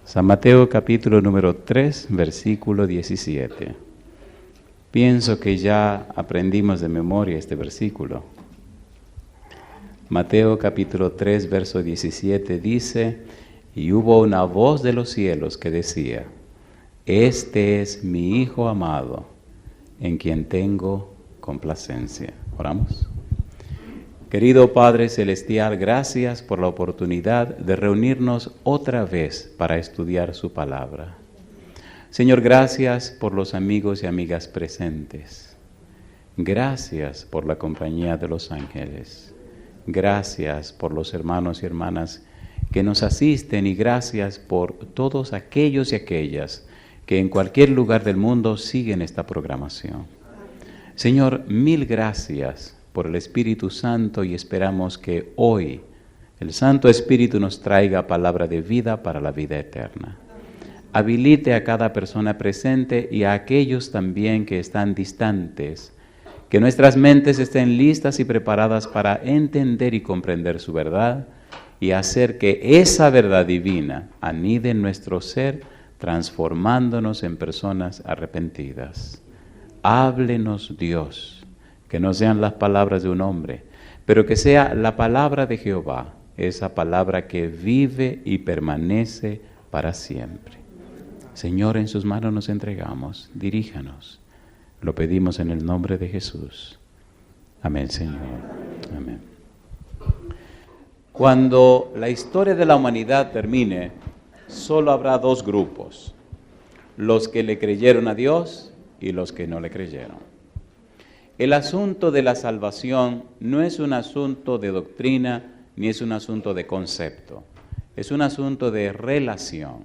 San Mateo capítulo número 3, versículo 17. Pienso que ya aprendimos de memoria este versículo. Mateo capítulo 3, verso 17 dice: y hubo una voz de los cielos que decía: este es mi Hijo amado, en quien tengo complacencia. Oramos. Querido Padre Celestial, gracias por la oportunidad de reunirnos otra vez para estudiar su palabra. Señor, gracias por los amigos y amigas presentes. Gracias por la compañía de los ángeles. Gracias por los hermanos y hermanas que nos asisten y gracias por todos aquellos y aquellas que en cualquier lugar del mundo siguen esta programación. Señor, mil gracias por el Espíritu Santo y esperamos que hoy el Santo Espíritu nos traiga palabra de vida para la vida eterna. Habilite a cada persona presente y a aquellos también que están distantes, que nuestras mentes estén listas y preparadas para entender y comprender su verdad y hacer que esa verdad divina anide en nuestro ser, transformándonos en personas arrepentidas. Háblenos, Dios. Que no sean las palabras de un hombre, pero que sea la palabra de Jehová, esa palabra que vive y permanece para siempre. Señor, en sus manos nos entregamos, diríjanos. Lo pedimos en el nombre de Jesús. Amén, Señor. Amén. Cuando la historia de la humanidad termine, solo habrá dos grupos: los que le creyeron a Dios y los que no le creyeron. El asunto de la salvación no es un asunto de doctrina ni es un asunto de concepto. Es un asunto de relación.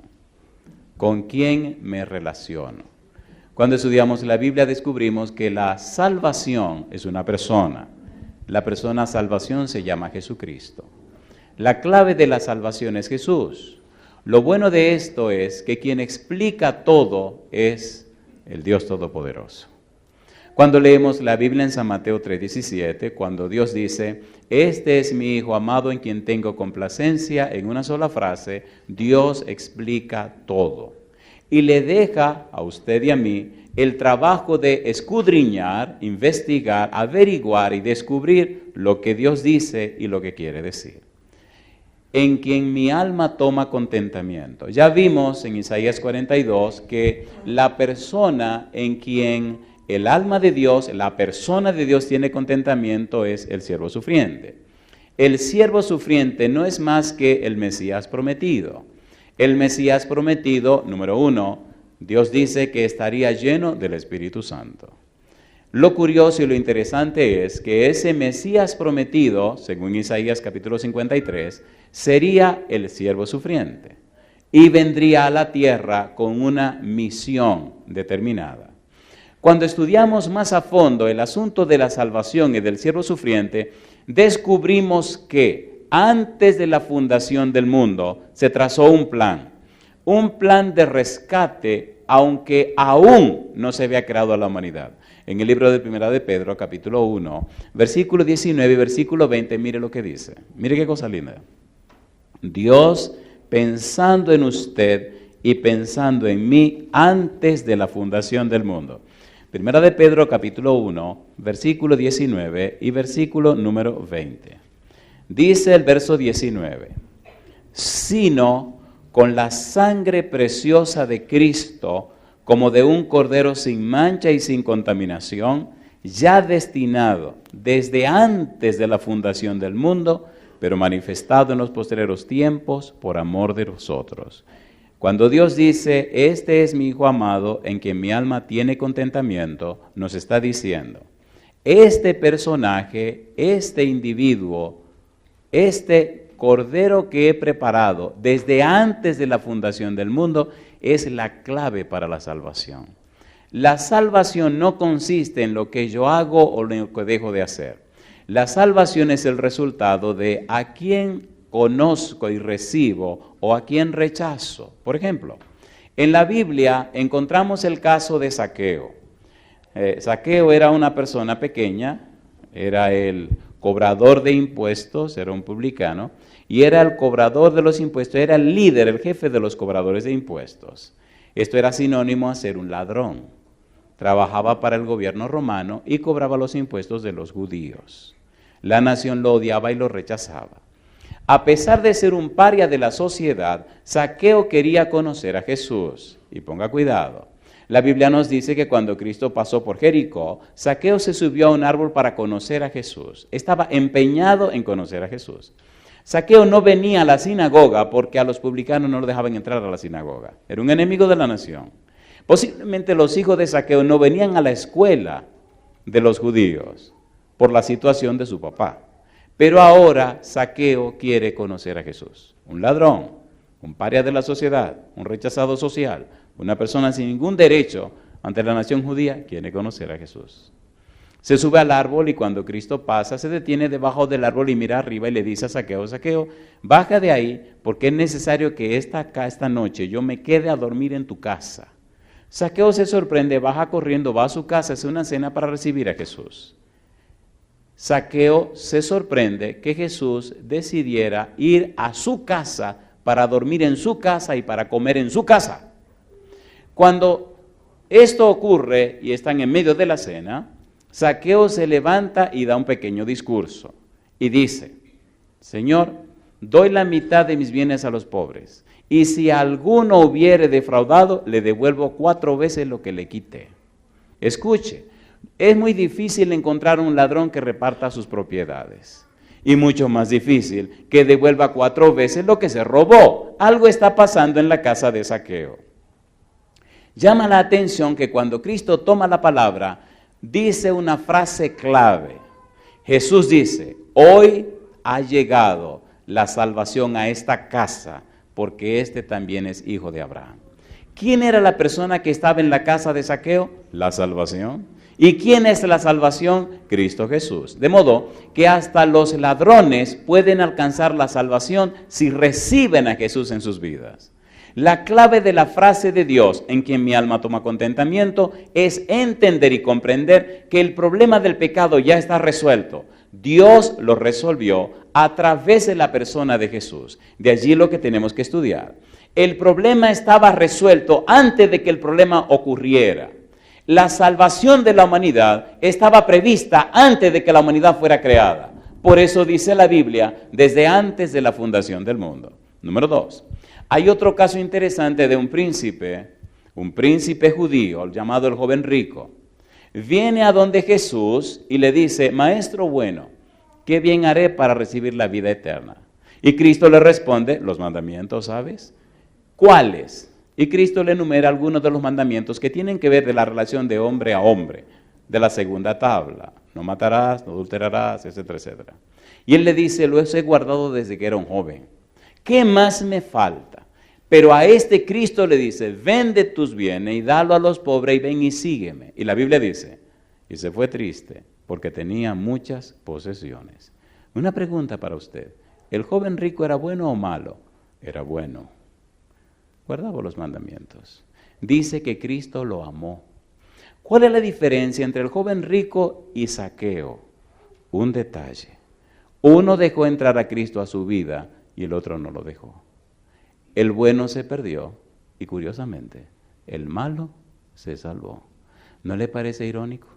¿Con quién me relaciono? Cuando estudiamos la Biblia descubrimos que la salvación es una persona. La persona salvación se llama Jesucristo. La clave de la salvación es Jesús. Lo bueno de esto es que quien explica todo es el Dios Todopoderoso. Cuando leemos la Biblia en San Mateo 3:17, cuando Dios dice: este es mi Hijo amado en quien tengo complacencia, en una sola frase, Dios explica todo. Y le deja a usted y a mí el trabajo de escudriñar, investigar, averiguar y descubrir lo que Dios dice y lo que quiere decir. En quien mi alma toma contentamiento. Ya vimos en Isaías 42 que la persona en quien el alma de Dios, la persona de Dios tiene contentamiento es el siervo sufriente. El siervo sufriente no es más que el Mesías prometido. El Mesías prometido, número uno, Dios dice que estaría lleno del Espíritu Santo. Lo curioso y lo interesante es que ese Mesías prometido, según Isaías capítulo 53, sería el siervo sufriente y vendría a la tierra con una misión determinada. Cuando estudiamos más a fondo el asunto de la salvación y del siervo sufriente, descubrimos que antes de la fundación del mundo se trazó un plan de rescate, aunque aún no se había creado a la humanidad. En el libro de Primera de Pedro, capítulo 1, versículo 19 y versículo 20, mire lo que dice. Mire qué cosa linda. Dios, pensando en usted y pensando en mí antes de la fundación del mundo. Primera de Pedro, capítulo 1, versículo 19 y versículo número 20. Dice el verso 19, sino con la sangre preciosa de Cristo, como de un cordero sin mancha y sin contaminación, ya destinado desde antes de la fundación del mundo, pero manifestado en los postreros tiempos por amor de nosotros. Cuando Dios dice, este es mi Hijo amado, en quien mi alma tiene contentamiento, nos está diciendo, este personaje, este individuo, este cordero que he preparado desde antes de la fundación del mundo, es la clave para la salvación. La salvación no consiste en lo que yo hago o en lo que dejo de hacer. La salvación es el resultado de a quién conozco y recibo o a quién rechazo. Por ejemplo, en la Biblia encontramos el caso de Zaqueo. Zaqueo era una persona pequeña, era el cobrador de impuestos, era un publicano, y era el cobrador de los impuestos, era el líder, el jefe de los cobradores de impuestos. Esto era sinónimo a ser un ladrón. Trabajaba para el gobierno romano y cobraba los impuestos de los judíos. La nación lo odiaba y lo rechazaba. A pesar de ser un paria de la sociedad, Zaqueo quería conocer a Jesús. Y ponga cuidado, la Biblia nos dice que cuando Cristo pasó por Jericó, Zaqueo se subió a un árbol para conocer a Jesús. Estaba empeñado en conocer a Jesús. Zaqueo no venía a la sinagoga porque a los publicanos no lo dejaban entrar a la sinagoga. Era un enemigo de la nación. Posiblemente los hijos de Zaqueo no venían a la escuela de los judíos por la situación de su papá. Pero ahora Zaqueo quiere conocer a Jesús. Un ladrón, un paria de la sociedad, un rechazado social, una persona sin ningún derecho ante la nación judía, quiere conocer a Jesús. Se sube al árbol y cuando Cristo pasa, se detiene debajo del árbol y mira arriba y le dice a Zaqueo, Zaqueo, baja de ahí porque es necesario que esta noche yo me quede a dormir en tu casa. Zaqueo se sorprende, baja corriendo, va a su casa, hace una cena para recibir a Jesús. Zaqueo se sorprende que Jesús decidiera ir a su casa para dormir en su casa y para comer en su casa. Cuando esto ocurre y están en medio de la cena, Zaqueo se levanta y da un pequeño discurso y dice, Señor, doy la mitad de mis bienes a los pobres y si alguno hubiere defraudado, le devuelvo 4 veces lo que le quité. Escuche, es muy difícil encontrar un ladrón que reparta sus propiedades y mucho más difícil que devuelva 4 veces lo que se robó. Algo está pasando en la casa de Zaqueo. Llama la atención que cuando Cristo toma la palabra, dice una frase clave. Jesús dice, hoy ha llegado la salvación a esta casa, porque este también es hijo de Abraham. ¿Quién era la persona que estaba en la casa de Zaqueo? La salvación. ¿Y quién es la salvación? Cristo Jesús. De modo que hasta los ladrones pueden alcanzar la salvación si reciben a Jesús en sus vidas. La clave de la frase de Dios, en quien mi alma toma contentamiento, es entender y comprender que el problema del pecado ya está resuelto. Dios lo resolvió a través de la persona de Jesús. De allí lo que tenemos que estudiar. El problema estaba resuelto antes de que el problema ocurriera. La salvación de la humanidad estaba prevista antes de que la humanidad fuera creada. Por eso dice la Biblia, desde antes de la fundación del mundo. Número 2. Hay otro caso interesante de un príncipe judío, llamado el joven rico. Viene a donde Jesús y le dice, Maestro bueno, ¿qué bien haré para recibir la vida eterna? Y Cristo le responde, los mandamientos, ¿sabes? ¿Cuáles? Y Cristo le enumera algunos de los mandamientos que tienen que ver de la relación de hombre a hombre, de la segunda tabla. No matarás, no adulterarás, etcétera, etcétera. Y él le dice, lo he guardado desde que era un joven. ¿Qué más me falta? Pero a este Cristo le dice, vende tus bienes y dalo a los pobres y ven y sígueme. Y la Biblia dice, y se fue triste porque tenía muchas posesiones. Una pregunta para usted, ¿el joven rico era bueno o malo? Era bueno. Guardaba los mandamientos. Dice que Cristo lo amó. ¿Cuál es la diferencia entre el joven rico y Zaqueo? Un detalle. Uno dejó entrar a Cristo a su vida y el otro no lo dejó. El bueno se perdió y curiosamente el malo se salvó. ¿No le parece irónico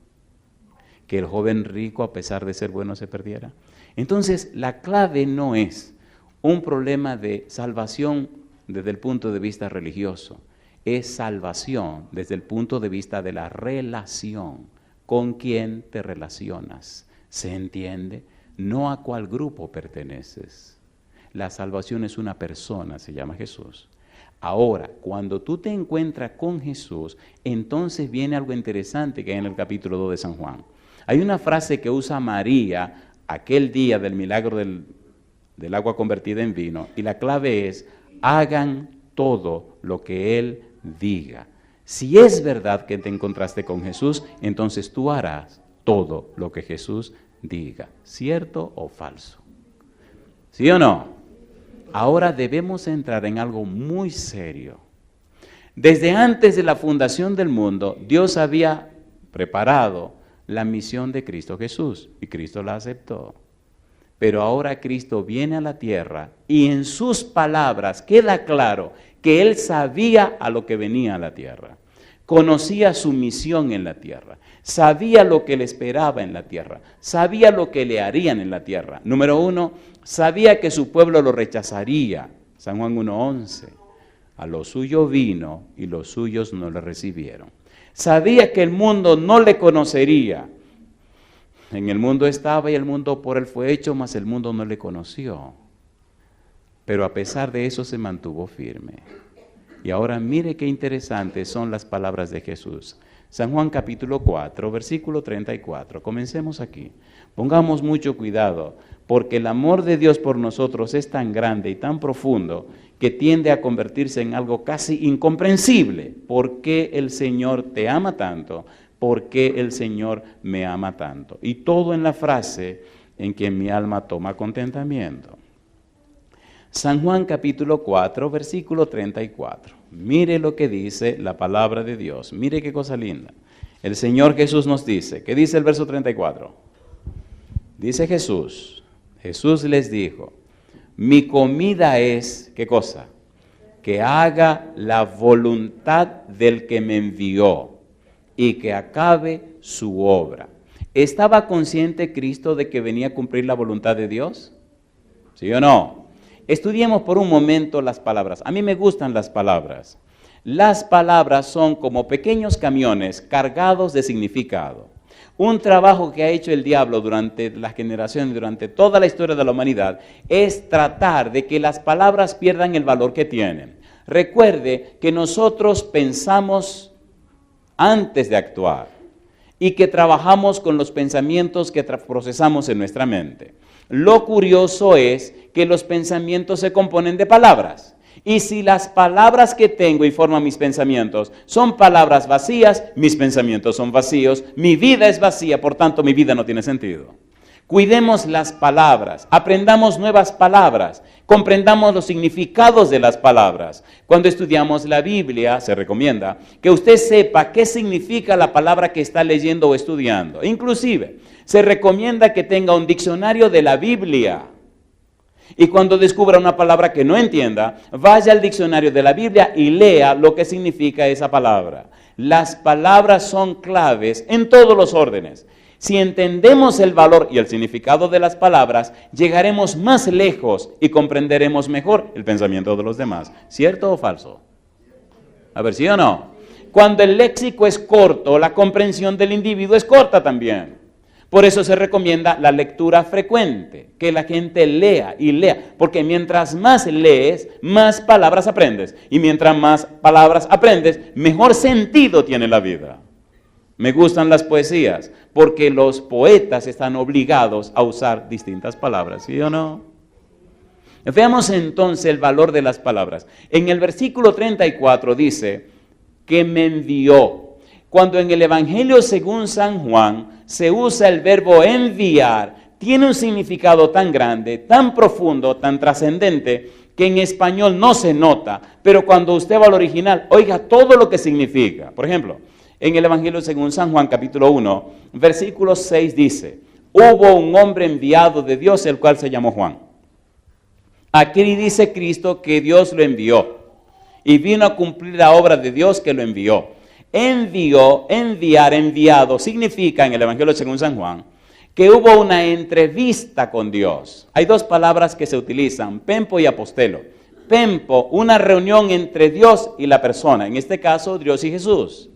que el joven rico a pesar de ser bueno se perdiera? Entonces la clave no es un problema de salvación desde el punto de vista religioso, es salvación desde el punto de vista de la relación. ¿Con quién te relacionas? ¿Se entiende? No a cuál grupo perteneces. La salvación es una persona, se llama Jesús. Ahora, cuando tú te encuentras con Jesús, entonces viene algo interesante que hay en el capítulo 2 de San Juan. Hay una frase que usa María aquel día del milagro del agua convertida en vino, y la clave es, hagan todo lo que Él diga. Si es verdad que te encontraste con Jesús, entonces tú harás todo lo que Jesús diga. ¿Cierto o falso? ¿Sí o no? Ahora debemos entrar en algo muy serio. Desde antes de la fundación del mundo, Dios había preparado la misión de Cristo Jesús y Cristo la aceptó. Pero ahora Cristo viene a la tierra y en sus palabras queda claro que Él sabía a lo que venía a la tierra. Conocía su misión en la tierra. Sabía lo que le esperaba en la tierra. Sabía lo que le harían en la tierra. Número 1, sabía que su pueblo lo rechazaría. San Juan 1:11. A lo suyo vino y los suyos no le recibieron. Sabía que el mundo no le conocería. En el mundo estaba y el mundo por él fue hecho, mas el mundo no le conoció. Pero a pesar de eso se mantuvo firme. Y ahora mire qué interesantes son las palabras de Jesús. San Juan capítulo 4, versículo 34. Comencemos aquí. Pongamos mucho cuidado, porque el amor de Dios por nosotros es tan grande y tan profundo que tiende a convertirse en algo casi incomprensible. ¿Por qué el Señor te ama tanto? ¿Por qué el Señor me ama tanto? Y todo en la frase en que mi alma toma contentamiento. San Juan capítulo 4, versículo 34. Mire lo que dice la palabra de Dios. Mire qué cosa linda. El Señor Jesús nos dice, ¿qué dice el verso 34? Dice Jesús les dijo, mi comida es, ¿qué cosa? Que haga la voluntad del que me envió y que acabe su obra. ¿Estaba consciente Cristo de que venía a cumplir la voluntad de Dios? ¿Sí o no? Estudiemos por un momento las palabras. A mí me gustan las palabras. Las palabras son como pequeños camiones cargados de significado. Un trabajo que ha hecho el diablo durante las generaciones, durante toda la historia de la humanidad, es tratar de que las palabras pierdan el valor que tienen. Recuerde que nosotros pensamos antes de actuar y que trabajamos con los pensamientos que procesamos en nuestra mente. Lo curioso es que los pensamientos se componen de palabras. Y si las palabras que tengo y forman mis pensamientos son palabras vacías, mis pensamientos son vacíos, mi vida es vacía, por tanto mi vida no tiene sentido. Cuidemos las palabras, aprendamos nuevas palabras, comprendamos los significados de las palabras. Cuando estudiamos la Biblia, se recomienda que usted sepa qué significa la palabra que está leyendo o estudiando. Inclusive, se recomienda que tenga un diccionario de la Biblia. Y cuando descubra una palabra que no entienda, vaya al diccionario de la Biblia y lea lo que significa esa palabra. Las palabras son claves en todos los órdenes. Si entendemos el valor y el significado de las palabras, llegaremos más lejos y comprenderemos mejor el pensamiento de los demás. ¿Cierto o falso? A ver, ¿sí o no? Cuando el léxico es corto, la comprensión del individuo es corta también. Por eso se recomienda la lectura frecuente, que la gente lea y lea, porque mientras más lees, más palabras aprendes. Y mientras más palabras aprendes, mejor sentido tiene la vida. Me gustan las poesías, porque los poetas están obligados a usar distintas palabras, ¿sí o no? Veamos entonces el valor de las palabras. En el versículo 34 dice, que me envió. Cuando en el Evangelio según San Juan se usa el verbo enviar, tiene un significado tan grande, tan profundo, tan trascendente, que en español no se nota, pero cuando usted va al original, oiga todo lo que significa. Por ejemplo, en el Evangelio según San Juan, capítulo 1, versículo 6 dice, hubo un hombre enviado de Dios, el cual se llamó Juan. Aquí dice Cristo que Dios lo envió y vino a cumplir la obra de Dios que lo envió. Envió, enviar, enviado, significa en el Evangelio según San Juan, que hubo una entrevista con Dios. Hay dos palabras que se utilizan, pempo y apostelo. Pempo, una reunión entre Dios y la persona, en este caso Dios y Jesús.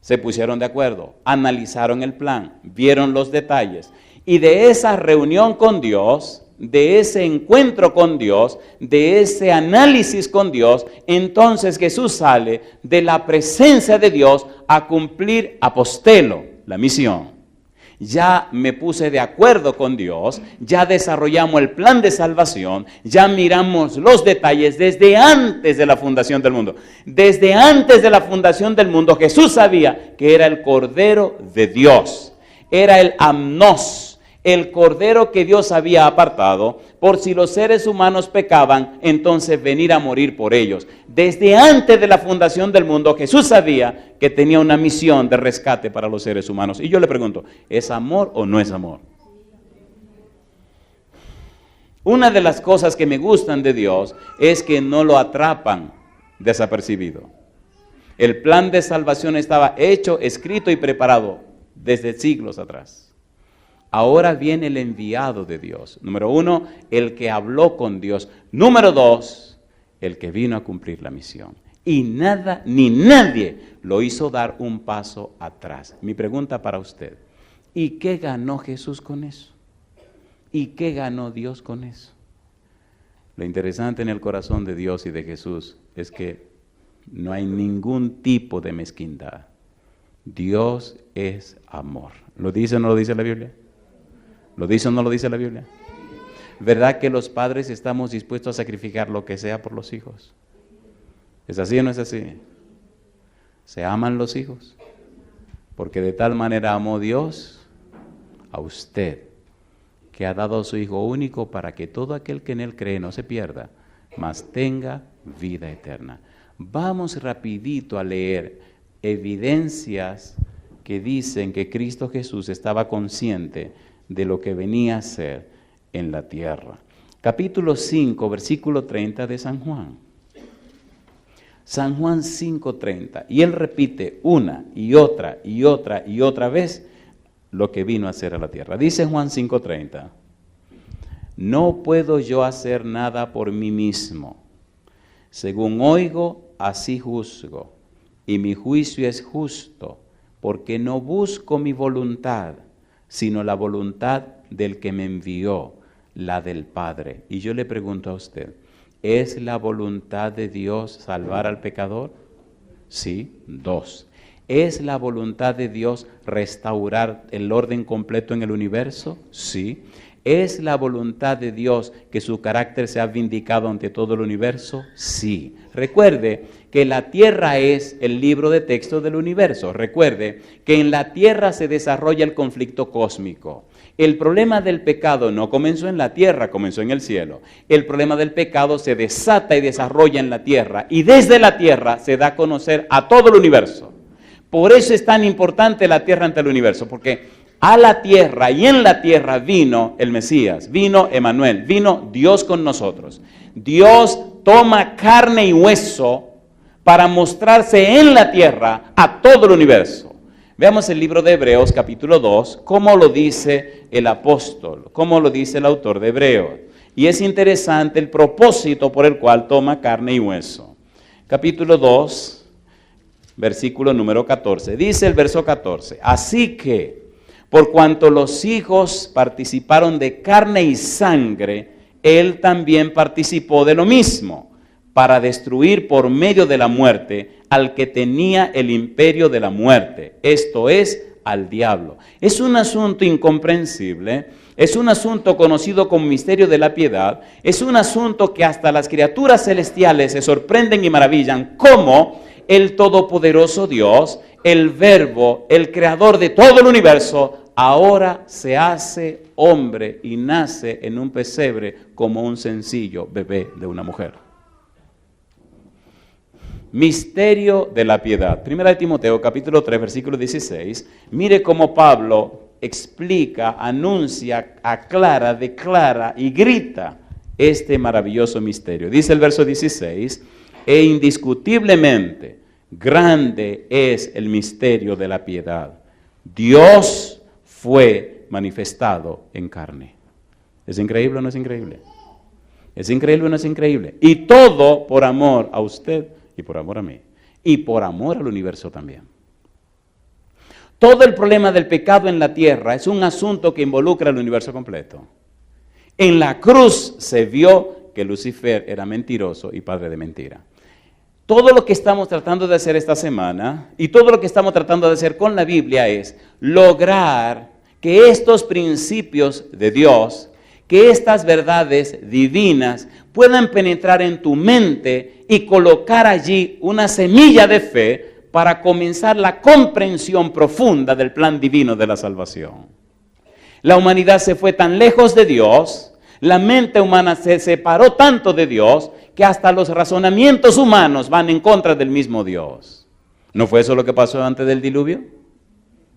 Se pusieron de acuerdo, analizaron el plan, vieron los detalles. Y de esa reunión con Dios, de ese encuentro con Dios, de ese análisis con Dios, entonces Jesús sale de la presencia de Dios a cumplir apostelo, la misión. Ya me puse de acuerdo con Dios, ya desarrollamos el plan de salvación, ya miramos los detalles desde antes de la fundación del mundo. Desde antes de la fundación del mundo, Jesús sabía que era el Cordero de Dios, era el Amnos, el Cordero que Dios había apartado, por si los seres humanos pecaban, entonces venir a morir por ellos. Desde antes de la fundación del mundo, Jesús sabía que tenía una misión de rescate para los seres humanos. Y yo le pregunto, ¿es amor o no es amor? Una de las cosas que me gustan de Dios es que no lo atrapan desapercibido. El plan de salvación estaba hecho, escrito y preparado desde siglos atrás. Ahora viene el enviado de Dios. Número 1, el que habló con Dios. Número 2, el que vino a cumplir la misión. Y nada ni nadie lo hizo dar un paso atrás. Mi pregunta para usted, ¿y qué ganó Jesús con eso? ¿Y qué ganó Dios con eso? Lo interesante en el corazón de Dios y de Jesús es que no hay ningún tipo de mezquindad. Dios es amor. ¿Lo dice o no lo dice la Biblia? ¿Lo dice o no lo dice la Biblia? ¿Verdad que los padres estamos dispuestos a sacrificar lo que sea por los hijos? ¿Es así o no es así? ¿Se aman los hijos? Porque de tal manera amó Dios a usted, que ha dado a su Hijo único para que todo aquel que en Él cree no se pierda, mas tenga vida eterna. Vamos rapidito a leer evidencias que dicen que Cristo Jesús estaba consciente de lo que venía a ser en la tierra. Capítulo 5, versículo 30 de San Juan. San Juan 5:30. Y él repite una y otra y otra y otra vez lo que vino a hacer a la tierra. Dice Juan 5:30. No puedo yo hacer nada por mí mismo. Según oigo, así juzgo. Y mi juicio es justo, porque no busco mi voluntad, sino la voluntad del que me envió, la del Padre. Y yo le pregunto a usted, ¿es la voluntad de Dios salvar al pecador? Sí. 2. ¿Es la voluntad de Dios restaurar el orden completo en el universo? Sí. ¿Es la voluntad de Dios que su carácter sea vindicado ante todo el universo? Sí. Recuerde que la tierra es el libro de texto del universo. Recuerde que en la tierra se desarrolla el conflicto cósmico. El problema del pecado no comenzó en la tierra, comenzó en el cielo. El problema del pecado se desata y desarrolla en la tierra, y desde la tierra se da a conocer a todo el universo. Por eso es tan importante la tierra ante el universo, porque a la tierra y en la tierra vino el Mesías, vino Emmanuel, vino Dios con nosotros. Dios toma carne y hueso para mostrarse en la tierra a todo el universo. Veamos el libro de Hebreos capítulo 2, cómo lo dice el apóstol, cómo lo dice el autor de Hebreos. Y es interesante el propósito por el cual toma carne y hueso. Capítulo 2, versículo número 14. Dice el verso 14, así que por cuanto los hijos participaron de carne y sangre, él también participó de lo mismo, para destruir por medio de la muerte al que tenía el imperio de la muerte, esto es, al diablo. Es un asunto incomprensible, es un asunto conocido como misterio de la piedad, es un asunto que hasta las criaturas celestiales se sorprenden y maravillan, cómo el todopoderoso Dios, el Verbo, el creador de todo el universo, ahora se hace hombre y nace en un pesebre como un sencillo bebé de una mujer. Misterio de la piedad. Primera de Timoteo, capítulo 3, versículo 16. Mire cómo Pablo explica, anuncia, aclara, declara y grita este maravilloso misterio. Dice el verso 16, e indiscutiblemente grande es el misterio de la piedad. Dios fue manifestado en carne. ¿Es increíble o no es increíble? ¿Es increíble o no es increíble? Y todo por amor a usted y por amor a mí. Y por amor al universo también. Todo el problema del pecado en la tierra es un asunto que involucra al universo completo. En la cruz se vio que Lucifer era mentiroso y padre de mentira. Todo lo que estamos tratando de hacer esta semana y todo lo que estamos tratando de hacer con la Biblia es lograr que estos principios de Dios, que estas verdades divinas puedan penetrar en tu mente y colocar allí una semilla de fe para comenzar la comprensión profunda del plan divino de la salvación. La humanidad se fue tan lejos de Dios, la mente humana se separó tanto de Dios, que hasta los razonamientos humanos van en contra del mismo Dios. ¿No fue eso lo que pasó antes del diluvio?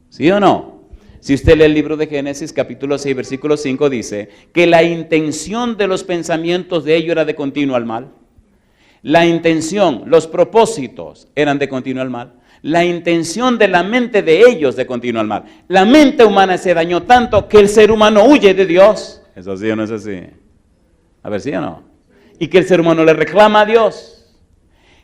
¿Sí o no? Si usted lee el libro de Génesis, capítulo 6, versículo 5, dice que la intención de los pensamientos de ellos era de continuo al mal. La intención, los propósitos eran de continuo al mal. La intención de la mente de ellos de continuo al mal. La mente humana se dañó tanto que el ser humano huye de Dios. ¿Es así o no es así? A ver, ¿sí o no? Y que el ser humano le reclama a Dios.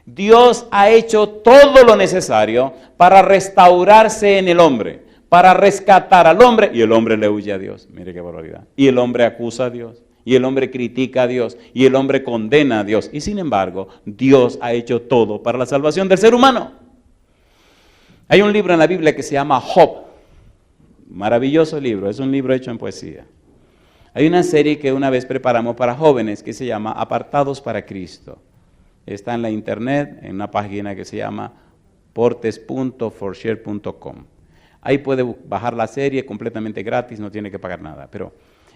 Dios ha hecho todo lo necesario para restaurarse en el hombre, para rescatar al hombre, y el hombre le huye a Dios. Mire qué barbaridad. Y el hombre acusa a Dios, y el hombre critica a Dios, y el hombre condena a Dios. Y sin embargo, Dios ha hecho todo para la salvación del ser humano. Hay un libro en la Biblia que se llama Job. Maravilloso libro, es un libro hecho en poesía. Hay una serie que una vez preparamos para jóvenes que se llama Apartados para Cristo. Está en la internet, en una página que se llama portes.forshare.com. Ahí puede bajar la serie completamente gratis, no tiene que pagar nada. Pero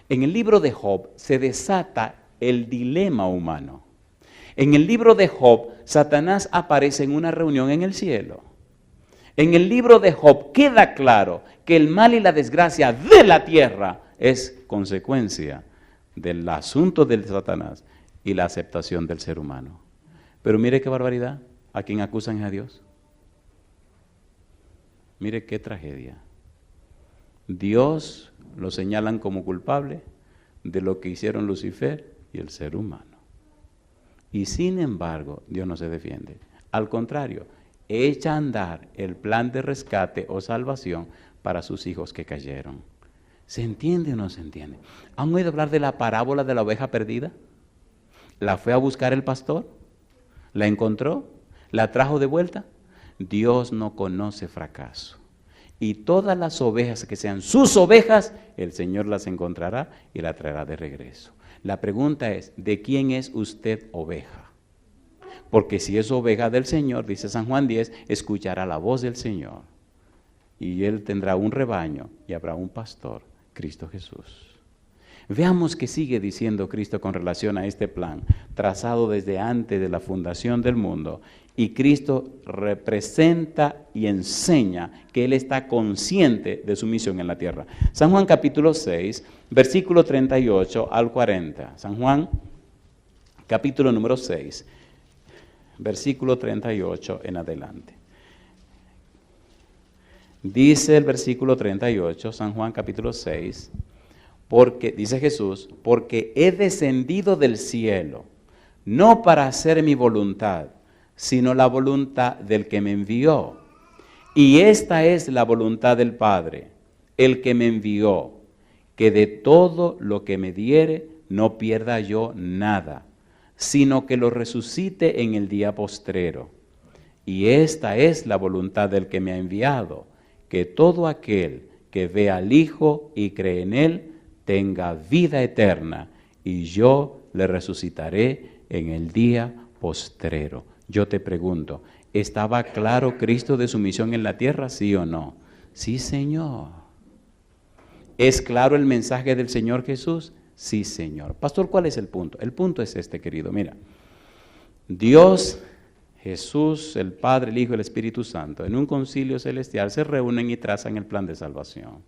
en el libro de Job se desata el dilema humano. En el libro de Job, Satanás aparece en una reunión en el cielo. En el libro de Job queda claro que el mal y la desgracia de la tierra es consecuencia del asunto de Satanás y la aceptación del ser humano. Pero mire qué barbaridad, a quien acusan es a Dios. Mire qué tragedia. Dios lo señalan como culpable de lo que hicieron Lucifer y el ser humano. Y sin embargo, Dios no se defiende. Al contrario, echa a andar el plan de rescate o salvación para sus hijos que cayeron. ¿Se entiende o no se entiende? ¿Han oído hablar de la parábola de la oveja perdida? ¿La fue a buscar el pastor? ¿La encontró? ¿La trajo de vuelta? Dios no conoce fracaso. Y todas las ovejas que sean sus ovejas, el Señor las encontrará y la traerá de regreso. La pregunta es, ¿de quién es usted oveja? Porque si es oveja del Señor, dice San Juan 10, escuchará la voz del Señor. Y Él tendrá un rebaño y habrá un pastor, Cristo Jesús. Veamos qué sigue diciendo Cristo con relación a este plan, trazado desde antes de la fundación del mundo. Y Cristo representa y enseña que Él está consciente de su misión en la tierra. San Juan capítulo 6, versículo 38 al 40. San Juan capítulo número 6. Versículo 38 en adelante. Dice el versículo 38, San Juan capítulo 6, porque, dice Jesús, porque he descendido del cielo, no para hacer mi voluntad, sino la voluntad del que me envió. Y esta es la voluntad del Padre, el que me envió, que de todo lo que me diere no pierda yo nada, sino que lo resucite en el día postrero. Y esta es la voluntad del que me ha enviado, que todo aquel que ve al Hijo y cree en Él, tenga vida eterna, y yo le resucitaré en el día postrero. Yo te pregunto, ¿estaba claro Cristo de su misión en la tierra, sí o no? Sí, Señor. ¿Es claro el mensaje del Señor Jesús? Sí, Señor. Pastor, ¿cuál es el punto? El punto es este, querido. Mira, Dios, Jesús, el Padre, el Hijo y el Espíritu Santo, en un concilio celestial se reúnen y trazan el plan de salvación.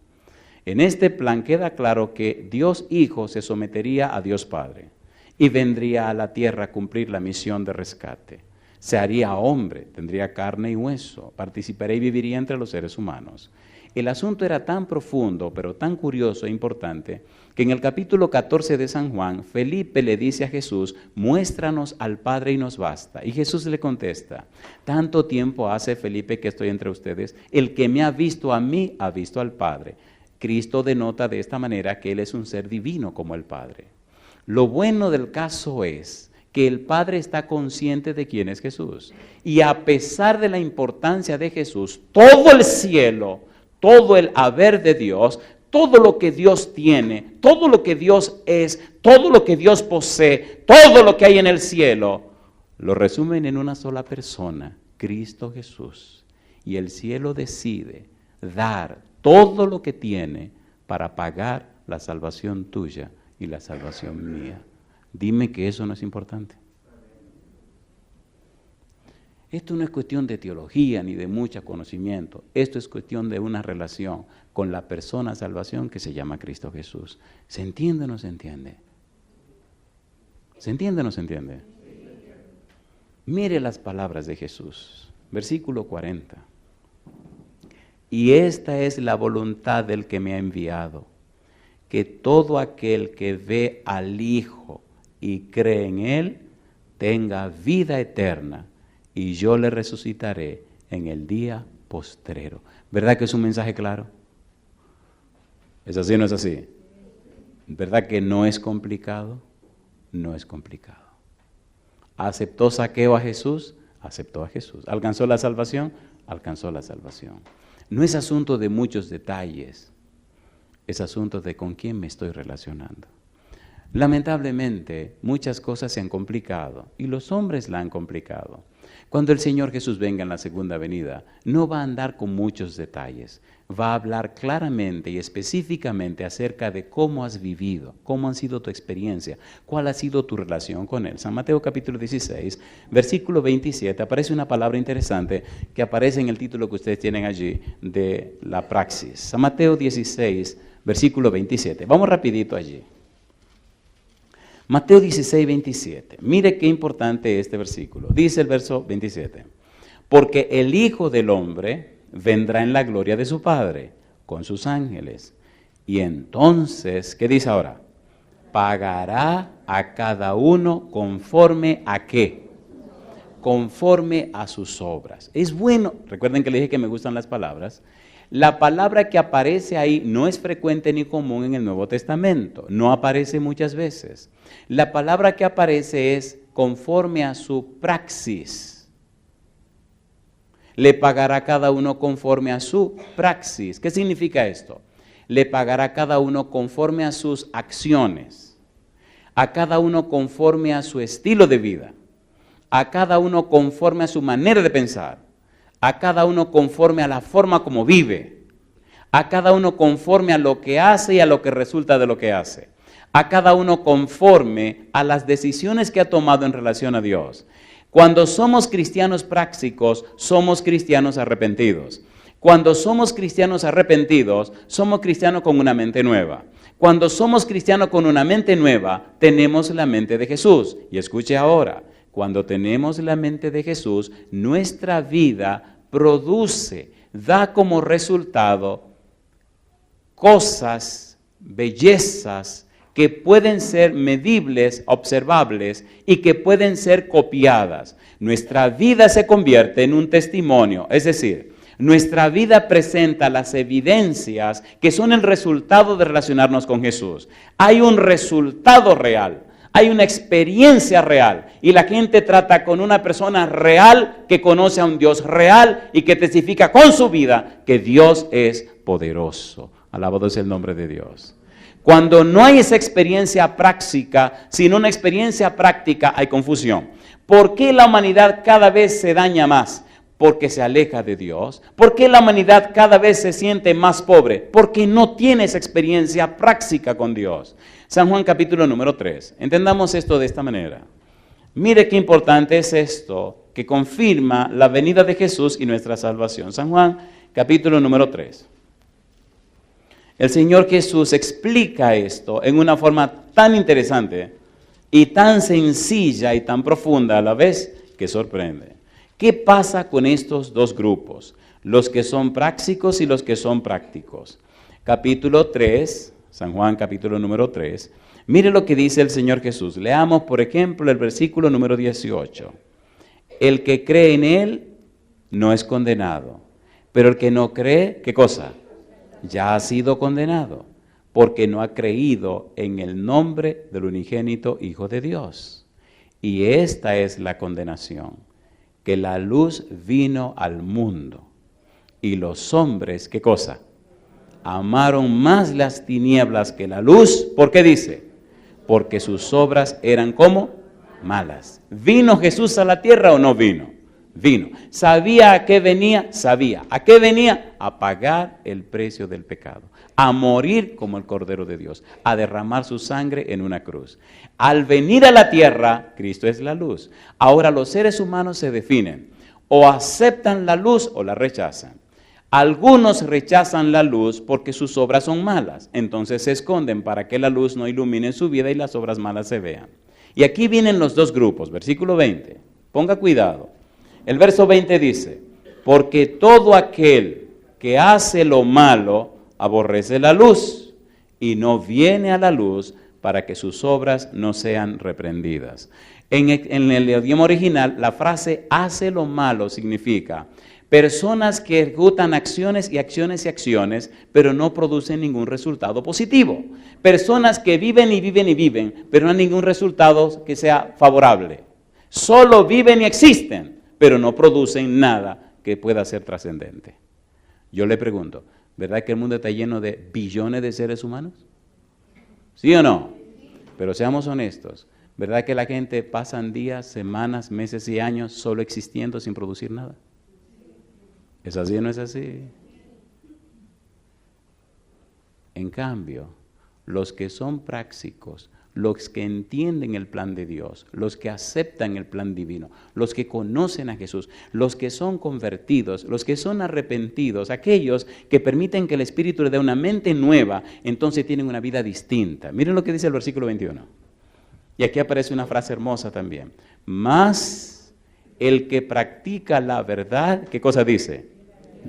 En este plan queda claro que Dios Hijo se sometería a Dios Padre y vendría a la tierra a cumplir la misión de rescate. Se haría hombre, tendría carne y hueso, participaría y viviría entre los seres humanos. El asunto era tan profundo, pero tan curioso e importante, que en el capítulo 14 de San Juan, Felipe le dice a Jesús, muéstranos al Padre y nos basta. Y Jesús le contesta, tanto tiempo hace, Felipe, que estoy entre ustedes, el que me ha visto a mí, ha visto al Padre. Cristo denota de esta manera que Él es un ser divino como el Padre. Lo bueno del caso es que el Padre está consciente de quién es Jesús. Y a pesar de la importancia de Jesús, todo el cielo, todo el haber de Dios, todo lo que Dios tiene, todo lo que Dios es, todo lo que Dios posee, todo lo que hay en el cielo, lo resumen en una sola persona, Cristo Jesús. Y el cielo decide dar todo lo que tiene para pagar la salvación tuya y la salvación mía. Dime que eso no es importante. Esto no es cuestión de teología ni de mucho conocimiento. Esto es cuestión de una relación con la persona de salvación que se llama Cristo Jesús. ¿Se entiende o no se entiende? ¿Se entiende o no se entiende? Mire las palabras de Jesús. Versículo 40. Y esta es la voluntad del que me ha enviado, que todo aquel que ve al Hijo y cree en Él, tenga vida eterna, y yo le resucitaré en el día postrero. ¿Verdad que es un mensaje claro? ¿Es así o no es así? ¿Verdad que no es complicado? No es complicado. ¿Aceptó Zaqueo a Jesús? Aceptó a Jesús. ¿Alcanzó la salvación? Alcanzó la salvación. No es asunto de muchos detalles, es asunto de con quién me estoy relacionando. Lamentablemente, muchas cosas se han complicado y los hombres la han complicado. Cuando el Señor Jesús venga en la segunda venida, no va a andar con muchos detalles. Va a hablar claramente y específicamente acerca de cómo has vivido, cómo ha sido tu experiencia, cuál ha sido tu relación con Él. San Mateo capítulo 16, versículo 27, aparece una palabra interesante que aparece en el título que ustedes tienen allí de la praxis. San Mateo 16, versículo 27. Vamos rapidito allí. Mateo 16, 27. Mire qué importante este versículo. Dice el verso 27. Porque el Hijo del Hombre vendrá en la gloria de su Padre con sus ángeles. Y entonces, ¿qué dice ahora? Pagará a cada uno conforme a qué. Conforme a sus obras. Es bueno, recuerden que le dije que me gustan las palabras. La palabra que aparece ahí no es frecuente ni común en el Nuevo Testamento, no aparece muchas veces. La palabra que aparece es conforme a su praxis. Le pagará a cada uno conforme a su praxis. ¿Qué significa esto? Le pagará a cada uno conforme a sus acciones, a cada uno conforme a su estilo de vida, a cada uno conforme a su manera de pensar, a cada uno conforme a la forma como vive, a cada uno conforme a lo que hace y a lo que resulta de lo que hace, a cada uno conforme a las decisiones que ha tomado en relación a Dios. Cuando somos cristianos prácticos, somos cristianos arrepentidos. Cuando somos cristianos arrepentidos, somos cristianos con una mente nueva. Cuando somos cristianos con una mente nueva, tenemos la mente de Jesús. Y escuche ahora. Cuando tenemos la mente de Jesús, nuestra vida produce, da como resultado cosas, bellezas que pueden ser medibles, observables y que pueden ser copiadas. Nuestra vida se convierte en un testimonio, es decir, nuestra vida presenta las evidencias que son el resultado de relacionarnos con Jesús. Hay un resultado real. Hay una experiencia real y la gente trata con una persona real que conoce a un Dios real y que testifica con su vida que Dios es poderoso. Alabado es el nombre de Dios. Cuando no hay esa experiencia práctica, sino una experiencia práctica, hay confusión. ¿Por qué la humanidad cada vez se daña más? Porque se aleja de Dios. ¿Por qué la humanidad cada vez se siente más pobre? Porque no tiene esa experiencia práctica con Dios. San Juan capítulo número 3. Entendamos esto de esta manera. Mire qué importante es esto que confirma la venida de Jesús y nuestra salvación. San Juan capítulo número 3. El Señor Jesús explica esto en una forma tan interesante y tan sencilla y tan profunda a la vez que sorprende. ¿Qué pasa con estos dos grupos? Los que son prácticos y los que son prácticos. Capítulo 3, San Juan capítulo número 3. Mire lo que dice el Señor Jesús. Leamos, por ejemplo, el versículo número 18. El que cree en Él no es condenado, pero el que no cree, ¿qué cosa? Ya ha sido condenado, porque no ha creído en el nombre del unigénito Hijo de Dios. Y esta es la condenación, que la luz vino al mundo, y los hombres, ¿qué cosa? Amaron más las tinieblas que la luz. ¿Por qué dice? Porque sus obras eran como malas. ¿Vino Jesús a la tierra o no vino? Vino. ¿Sabía a qué venía? Sabía. ¿A qué venía? A pagar el precio del pecado, a morir como el Cordero de Dios, a derramar su sangre en una cruz. Al venir a la tierra, Cristo es la luz. Ahora los seres humanos se definen. O aceptan la luz o la rechazan. Algunos rechazan la luz porque sus obras son malas, entonces se esconden para que la luz no ilumine su vida y las obras malas se vean. Y aquí vienen los dos grupos, versículo 20, ponga cuidado. El verso 20 dice, porque todo aquel que hace lo malo aborrece la luz y no viene a la luz para que sus obras no sean reprendidas. En el idioma original, la frase hace lo malo significa personas que ejecutan acciones y acciones y acciones, pero no producen ningún resultado positivo. Personas que viven y viven y viven, pero no hay ningún resultado que sea favorable. Solo viven y existen, pero no producen nada que pueda ser trascendente. Yo le pregunto, ¿verdad que el mundo está lleno de billones de seres humanos? ¿Sí o no? Pero seamos honestos, ¿verdad que la gente pasan días, semanas, meses y años solo existiendo sin producir nada? ¿Es así o no es así? En cambio, los que son prácticos, los que entienden el plan de Dios, los que aceptan el plan divino, los que conocen a Jesús, los que son convertidos, los que son arrepentidos, aquellos que permiten que el Espíritu les dé una mente nueva, entonces tienen una vida distinta. Miren lo que dice el versículo 21. Y aquí aparece una frase hermosa también. Mas el que practica la verdad, ¿qué cosa dice?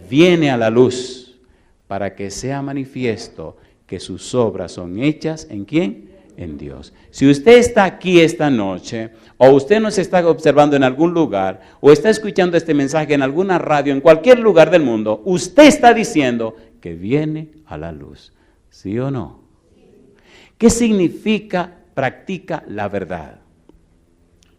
Viene a la luz para que sea manifiesto que sus obras son hechas ¿en quién? En Dios. Si usted está aquí esta noche, o usted nos está observando en algún lugar, o está escuchando este mensaje en alguna radio, en cualquier lugar del mundo, usted está diciendo que viene a la luz. ¿Sí o no? ¿Qué significa practica la verdad?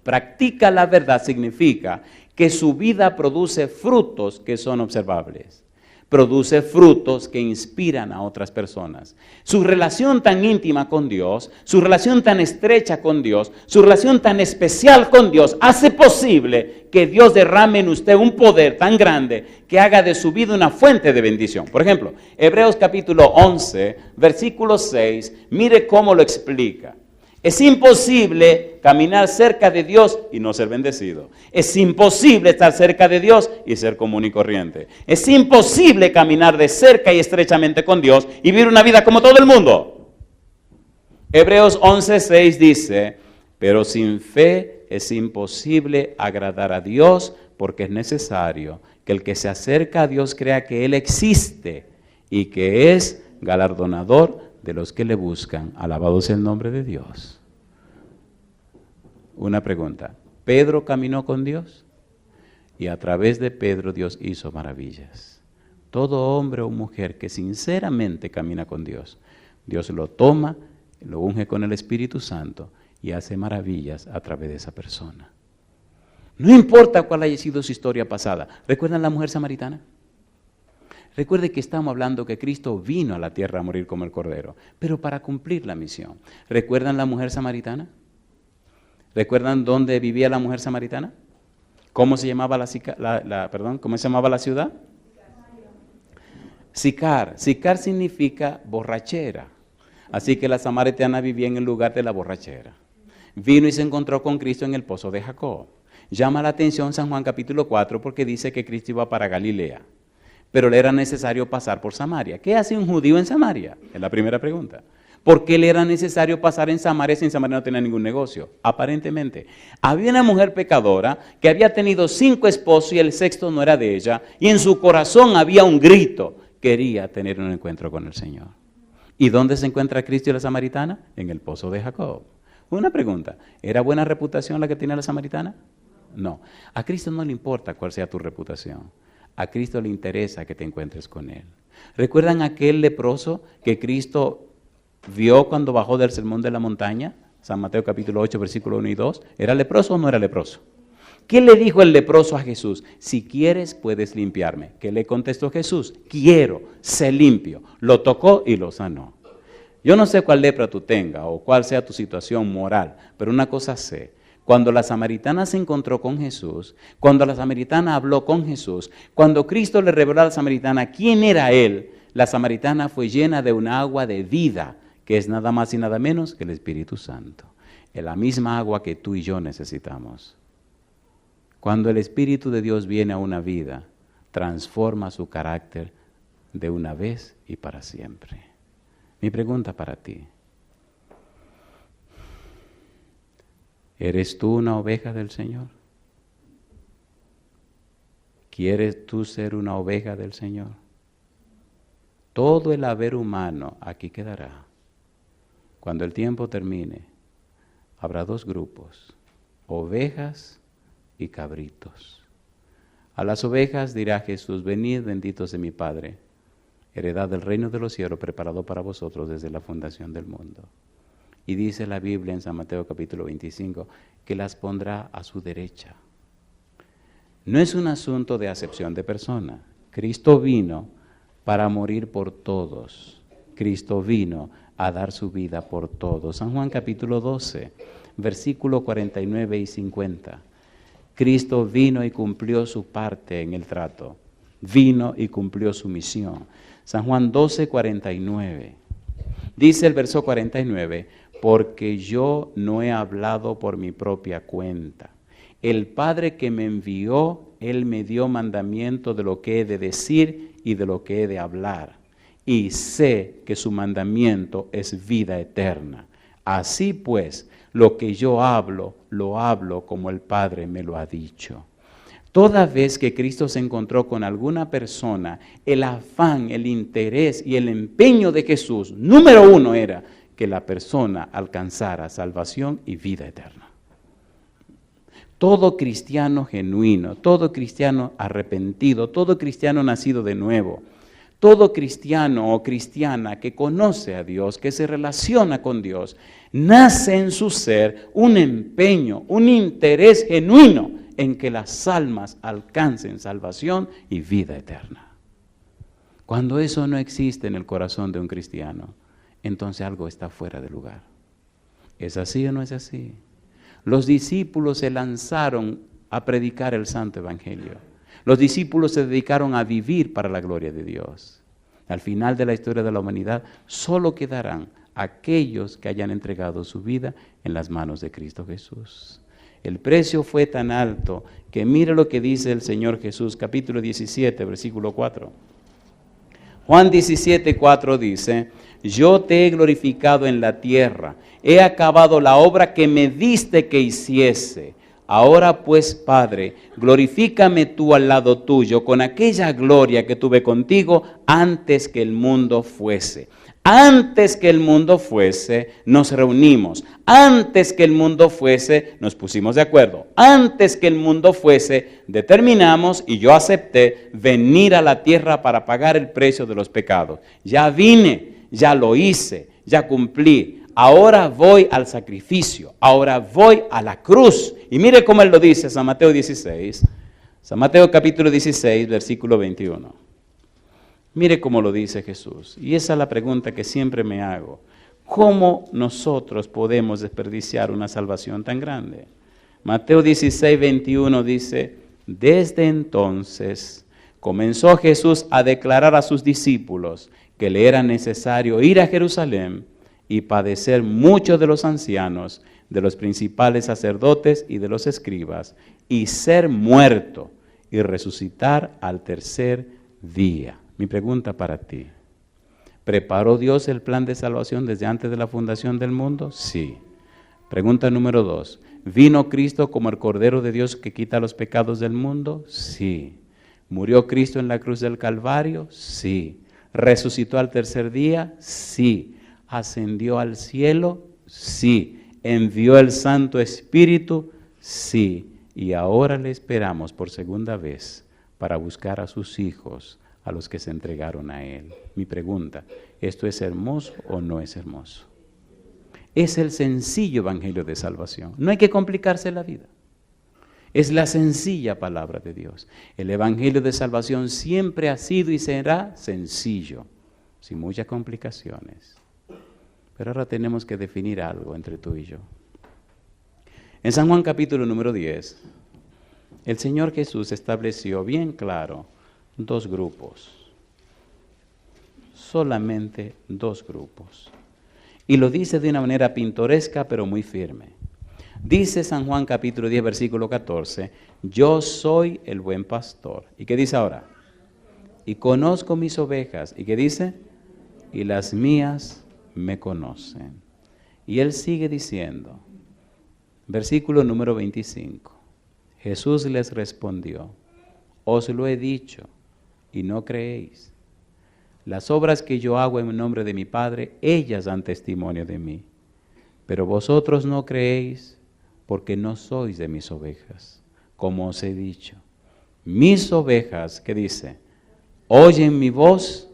Practica la verdad significa que su vida produce frutos que son observables. Produce frutos que inspiran a otras personas. Su relación tan íntima con Dios, su relación tan estrecha con Dios, su relación tan especial con Dios, hace posible que Dios derrame en usted un poder tan grande que haga de su vida una fuente de bendición. Por ejemplo, Hebreos capítulo 11, versículo 6, mire cómo lo explica. Es imposible caminar cerca de Dios y no ser bendecido. Es imposible estar cerca de Dios y ser común y corriente. Es imposible caminar de cerca y estrechamente con Dios y vivir una vida como todo el mundo. Hebreos 11:6 dice, pero sin fe es imposible agradar a Dios porque es necesario que el que se acerca a Dios crea que Él existe y que es galardonador de los que le buscan. Alabado sea el nombre de Dios. Una pregunta. ¿Pedro caminó con Dios? Y a través de Pedro Dios hizo maravillas. Todo hombre o mujer que sinceramente camina con Dios, Dios lo toma, lo unge con el Espíritu Santo y hace maravillas a través de esa persona. No importa cuál haya sido su historia pasada. ¿Recuerdan la mujer samaritana? Recuerde que estamos hablando que Cristo vino a la tierra a morir como el Cordero, pero para cumplir la misión. ¿Recuerdan la mujer samaritana? ¿Recuerdan dónde vivía la mujer samaritana? ¿Cómo se llamaba ¿cómo se llamaba la ciudad? Sicar. Sicar significa borrachera. Así que la samaritana vivía en el lugar de la borrachera. Vino y se encontró con Cristo en el pozo de Jacob. Llama la atención San Juan capítulo 4 porque dice que Cristo iba para Galilea. Pero le era necesario pasar por Samaria. ¿Qué hace un judío en Samaria? Es la primera pregunta. ¿Por qué le era necesario pasar en Samaria si en Samaria no tenía ningún negocio? Aparentemente. Había una mujer pecadora que había tenido 5 esposos y el 6º no era de ella. Y en su corazón había un grito. Quería tener un encuentro con el Señor. ¿Y dónde se encuentra Cristo y la samaritana? En el pozo de Jacob. Una pregunta. ¿Era buena reputación la que tenía la samaritana? No. A Cristo no le importa cuál sea tu reputación. A Cristo le interesa que te encuentres con Él. ¿Recuerdan aquel leproso que Cristo vio cuando bajó del sermón de la montaña? San Mateo capítulo 8, versículo 1 y 2. ¿Era leproso o no era leproso? ¿Qué le dijo el leproso a Jesús? Si quieres, puedes limpiarme. ¿Qué le contestó Jesús? Quiero, sé limpio. Lo tocó y lo sanó. Yo no sé cuál lepra tú tengas o cuál sea tu situación moral, pero una cosa sé. Cuando la samaritana se encontró con Jesús, cuando la samaritana habló con Jesús, cuando Cristo le reveló a la samaritana quién era Él, la samaritana fue llena de un agua de vida, que es nada más y nada menos que el Espíritu Santo. Es la misma agua que tú y yo necesitamos. Cuando el Espíritu de Dios viene a una vida, transforma su carácter de una vez y para siempre. Mi pregunta para ti: ¿eres tú una oveja del Señor? ¿Quieres tú ser una oveja del Señor? Todo el haber humano aquí quedará. Cuando el tiempo termine, habrá dos grupos: ovejas y cabritos. A las ovejas dirá Jesús: venid, benditos de mi Padre, heredad del reino de los cielos preparado para vosotros desde la fundación del mundo. Y dice la Biblia en San Mateo capítulo 25 que las pondrá a su derecha. No es un asunto de acepción de persona. Cristo vino para morir por todos. Cristo vino a dar su vida por todos. San Juan capítulo 12, versículo 49 y 50. Cristo vino y cumplió su parte en el trato. Vino y cumplió su misión. San Juan 12, 49. Dice el verso 49, porque yo no he hablado por mi propia cuenta. El Padre que me envió, Él me dio mandamiento de lo que he de decir y de lo que he de hablar. Y sé que su mandamiento es vida eterna. Así pues, lo que yo hablo, lo hablo como el Padre me lo ha dicho. Toda vez que Cristo se encontró con alguna persona, el afán, el interés y el empeño de Jesús, número uno, era que la persona alcanzara salvación y vida eterna. Todo cristiano genuino, todo cristiano arrepentido, todo cristiano nacido de nuevo, todo cristiano o cristiana que conoce a Dios, que se relaciona con Dios, nace en su ser un empeño, un interés genuino en que las almas alcancen salvación y vida eterna. Cuando eso no existe en el corazón de un cristiano, entonces algo está fuera de lugar. ¿Es así o no es así? Los discípulos se lanzaron a predicar el santo evangelio. Los discípulos se dedicaron a vivir para la gloria de Dios. Al final de la historia de la humanidad, solo quedarán aquellos que hayan entregado su vida en las manos de Cristo Jesús. El precio fue tan alto que mire lo que dice el Señor Jesús, capítulo 17, versículo 4. Juan 17, 4 dice: yo te he glorificado en la tierra, he acabado la obra que me diste que hiciese. Ahora pues, Padre, glorifícame tú al lado tuyo con aquella gloria que tuve contigo antes que el mundo fuese. Antes que el mundo fuese, nos reunimos. Antes que el mundo fuese, nos pusimos de acuerdo. Antes que el mundo fuese, determinamos y yo acepté venir a la tierra para pagar el precio de los pecados. Ya vine, ya lo hice, ya cumplí. Ahora voy al sacrificio, ahora voy a la cruz. Y mire cómo él lo dice, San Mateo 16, San Mateo capítulo 16, versículo 21. Mire cómo lo dice Jesús. Y esa es la pregunta que siempre me hago. ¿Cómo nosotros podemos desperdiciar una salvación tan grande? Mateo 16, 21 dice: desde entonces comenzó Jesús a declarar a sus discípulos que le era necesario ir a Jerusalén y padecer mucho de los ancianos, de los principales sacerdotes y de los escribas, y ser muerto y resucitar al tercer día. Mi pregunta para ti: ¿preparó Dios el plan de salvación desde antes de la fundación del mundo? Sí. Pregunta número 2. ¿Vino Cristo como el Cordero de Dios que quita los pecados del mundo? Sí. ¿Murió Cristo en la cruz del Calvario? Sí. ¿Resucitó al tercer día? Sí. ¿Ascendió al cielo? Sí. ¿Envió el Santo Espíritu? Sí. Y ahora le esperamos por segunda vez para buscar a sus hijos, a los que se entregaron a Él. Mi pregunta: ¿esto es hermoso o no es hermoso? Es el sencillo evangelio de salvación. No hay que complicarse la vida. Es la sencilla palabra de Dios. El evangelio de salvación siempre ha sido y será sencillo, sin muchas complicaciones. Pero ahora tenemos que definir algo entre tú y yo. En San Juan capítulo número 10, el Señor Jesús estableció bien claro dos grupos, solamente dos grupos. Y lo dice de una manera pintoresca pero muy firme. Dice San Juan capítulo 10, versículo 14, yo soy el buen pastor. ¿Y qué dice ahora? Y conozco mis ovejas. ¿Y qué dice? Y las mías me conocen. Y él sigue diciendo, versículo número 25, Jesús les respondió, os lo he dicho y no creéis. Las obras que yo hago en nombre de mi Padre, ellas dan testimonio de mí. Pero vosotros no creéis porque no sois de mis ovejas, como os he dicho. Mis ovejas, ¿qué dice? Oyen mi voz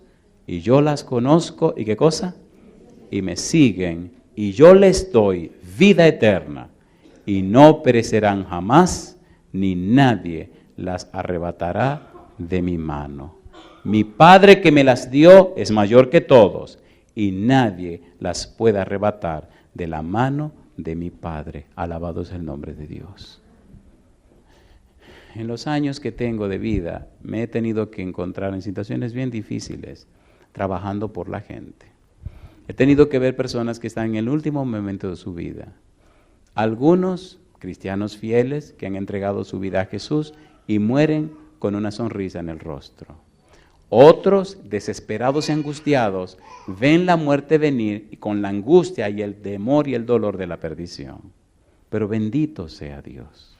y yo las conozco. ¿Y qué cosa? Y me siguen y yo les doy vida eterna y no perecerán jamás, ni nadie las arrebatará de mi mano. Mi Padre que me las dio es mayor que todos y nadie las puede arrebatar de la mano de mi Padre. Alabado es el nombre de Dios. En los años que tengo de vida me he tenido que encontrar en situaciones bien difíciles trabajando por la gente. He tenido que ver personas que están en el último momento de su vida. Algunos cristianos fieles que han entregado su vida a Jesús y mueren con una sonrisa en el rostro. Otros, desesperados y angustiados, ven la muerte venir y con la angustia y el temor y el dolor de la perdición. Pero bendito sea Dios.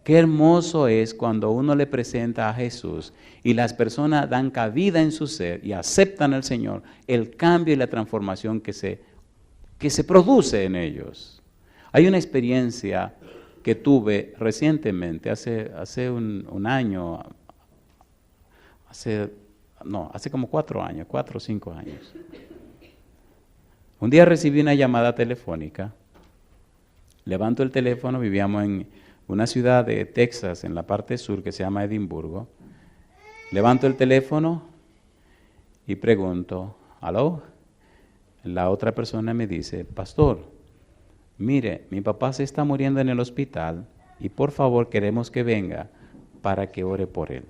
Qué hermoso es cuando uno le presenta a Jesús y las personas dan cabida en su ser y aceptan al Señor, el cambio y la transformación que se produce en ellos. Hay una experiencia que tuve recientemente, hace un año, hace como 4 o 5 años. Un día recibí una llamada telefónica, levanto el teléfono, vivíamos en una ciudad de Texas, en la parte sur, que se llama Edimburgo. Levanto el teléfono y pregunto, ¿aló? La otra persona me dice, pastor, mire, mi papá se está muriendo en el hospital y por favor queremos que venga para que ore por él.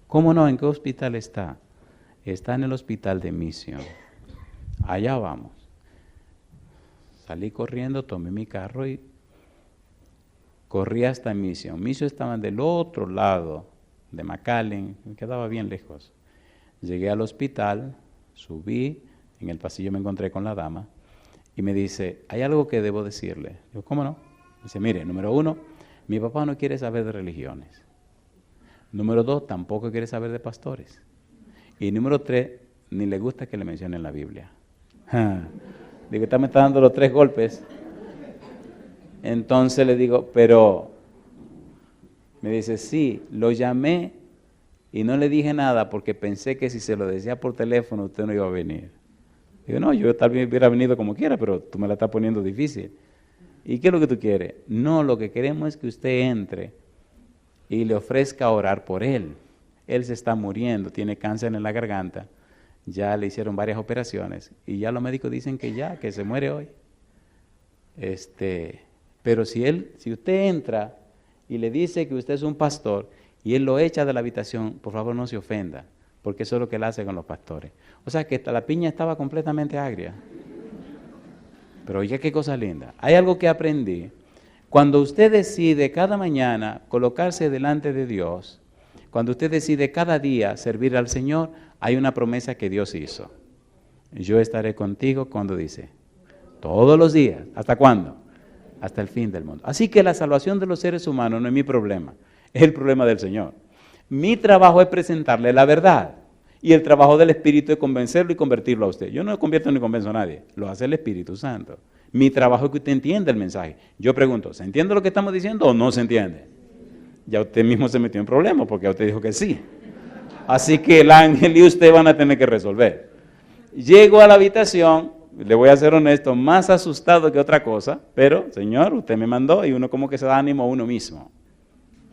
¿Cómo no? ¿En qué hospital está? Está en el hospital de Misión. Allá vamos. Salí corriendo, tomé mi carro y corrí hasta Misión. Misión estaba del otro lado de McAllen, me quedaba bien lejos. Llegué al hospital, subí, en el pasillo me encontré con la dama y me dice, hay algo que debo decirle. Digo, ¿cómo no? Dice, mire, número 1, mi papá no quiere saber de religiones. Número 2, tampoco quiere saber de pastores. Y número 3, ni le gusta que le mencionen la Biblia. Digo, me está dando los 3 golpes. Entonces le digo, pero, me dice, sí, lo llamé y no le dije nada porque pensé que si se lo decía por teléfono usted no iba a venir. Digo, no, yo tal vez hubiera venido como quiera, pero tú me la estás poniendo difícil. ¿Y qué es lo que tú quieres? No, lo que queremos es que usted entre y le ofrezca orar por él. Él se está muriendo, tiene cáncer en la garganta, ya le hicieron varias operaciones y ya los médicos dicen que se muere hoy. Pero si usted entra y le dice que usted es un pastor y él lo echa de la habitación, por favor no se ofenda, porque eso es lo que él hace con los pastores. O sea que la piña estaba completamente agria. Pero oye, qué cosa linda. Hay algo que aprendí. Cuando usted decide cada mañana colocarse delante de Dios, cuando usted decide cada día servir al Señor, hay una promesa que Dios hizo. Yo estaré contigo cuando dice, todos los días. ¿Hasta cuándo? Hasta el fin del mundo. Así que la salvación de los seres humanos no es mi problema, es el problema del Señor. Mi trabajo es presentarle la verdad y el trabajo del Espíritu es convencerlo y convertirlo a usted. Yo no convierto ni convenzo a nadie, lo hace el Espíritu Santo. Mi trabajo es que usted entienda el mensaje. Yo pregunto, ¿se entiende lo que estamos diciendo o no se entiende? Ya usted mismo se metió en problemas porque usted dijo que sí. Así que el ángel y usted van a tener que resolver. Llego a la habitación, le voy a ser honesto, más asustado que otra cosa, pero, Señor, usted me mandó y uno como que se da ánimo a uno mismo.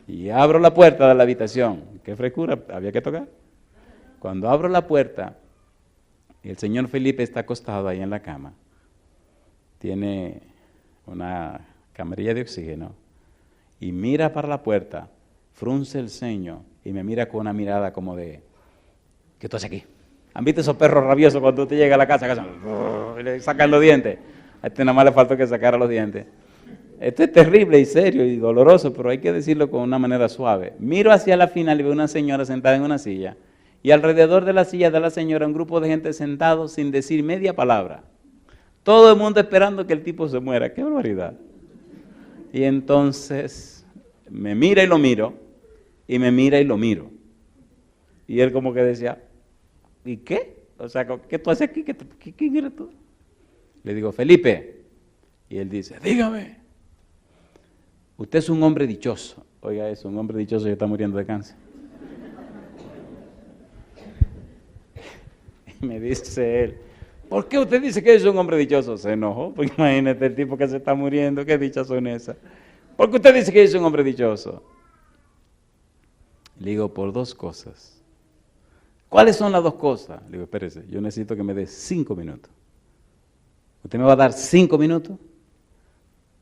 Y abro la puerta de la habitación. ¿Qué frescura había que tocar? Cuando abro la puerta, el señor Felipe está acostado ahí en la cama. Tiene una camarilla de oxígeno y mira para la puerta, frunce el ceño y me mira con una mirada como de, ¿qué tú haces aquí? ¿Han visto esos perros rabiosos cuando usted llega a la casa y le sacan los dientes? A este nada más le faltó que sacara los dientes. Esto es terrible y serio y doloroso, pero hay que decirlo con una manera suave. Miro hacia la final y veo una señora sentada en una silla. Y alrededor de la silla de la señora un grupo de gente sentado sin decir media palabra. Todo el mundo esperando que el tipo se muera. ¡Qué barbaridad! Y entonces me mira y lo miro, y me mira y lo miro. Y él como que decía, ¿y qué? O sea, ¿qué tú haces aquí? ¿Quién eres tú? Le digo, Felipe. Y él dice, dígame. Usted es un hombre dichoso. Oiga eso, un hombre dichoso que está muriendo de cáncer. Y me dice él, ¿por qué usted dice que es un hombre dichoso? Se enojó, porque imagínate el tipo que se está muriendo, qué dichas son esas. ¿Por qué usted dice que es un hombre dichoso? Le digo, por dos cosas. ¿Cuáles son las dos cosas? Le digo, espérese, yo necesito que me dé 5 minutos. ¿Usted me va a dar 5 minutos?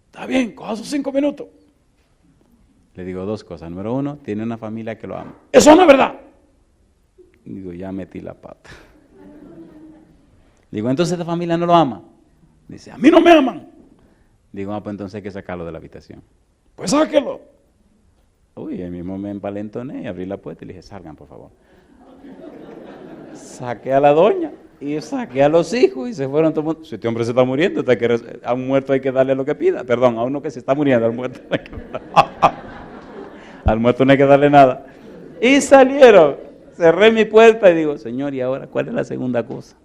Está bien, coja sus 5 minutos. Le digo dos cosas. Número uno, tiene una familia que lo ama. ¡Eso no es verdad! Digo, ya metí la pata. Digo, entonces esta familia no lo ama. Dice, a mí no me aman. Digo, pues entonces hay que sacarlo de la habitación. Pues sáquelo. Uy, ahí mismo me empalentoné y abrí la puerta y le dije, salgan por favor. Saqué a la doña y saqué a los hijos y se fueron todo el mundo. Si este hombre se está muriendo, a un muerto hay que darle lo que pida. Perdón, a uno que se está muriendo, al muerto no hay que al muerto no hay que darle nada. Y salieron. Cerré mi puerta y digo, Señor, ¿y ahora cuál es la segunda cosa?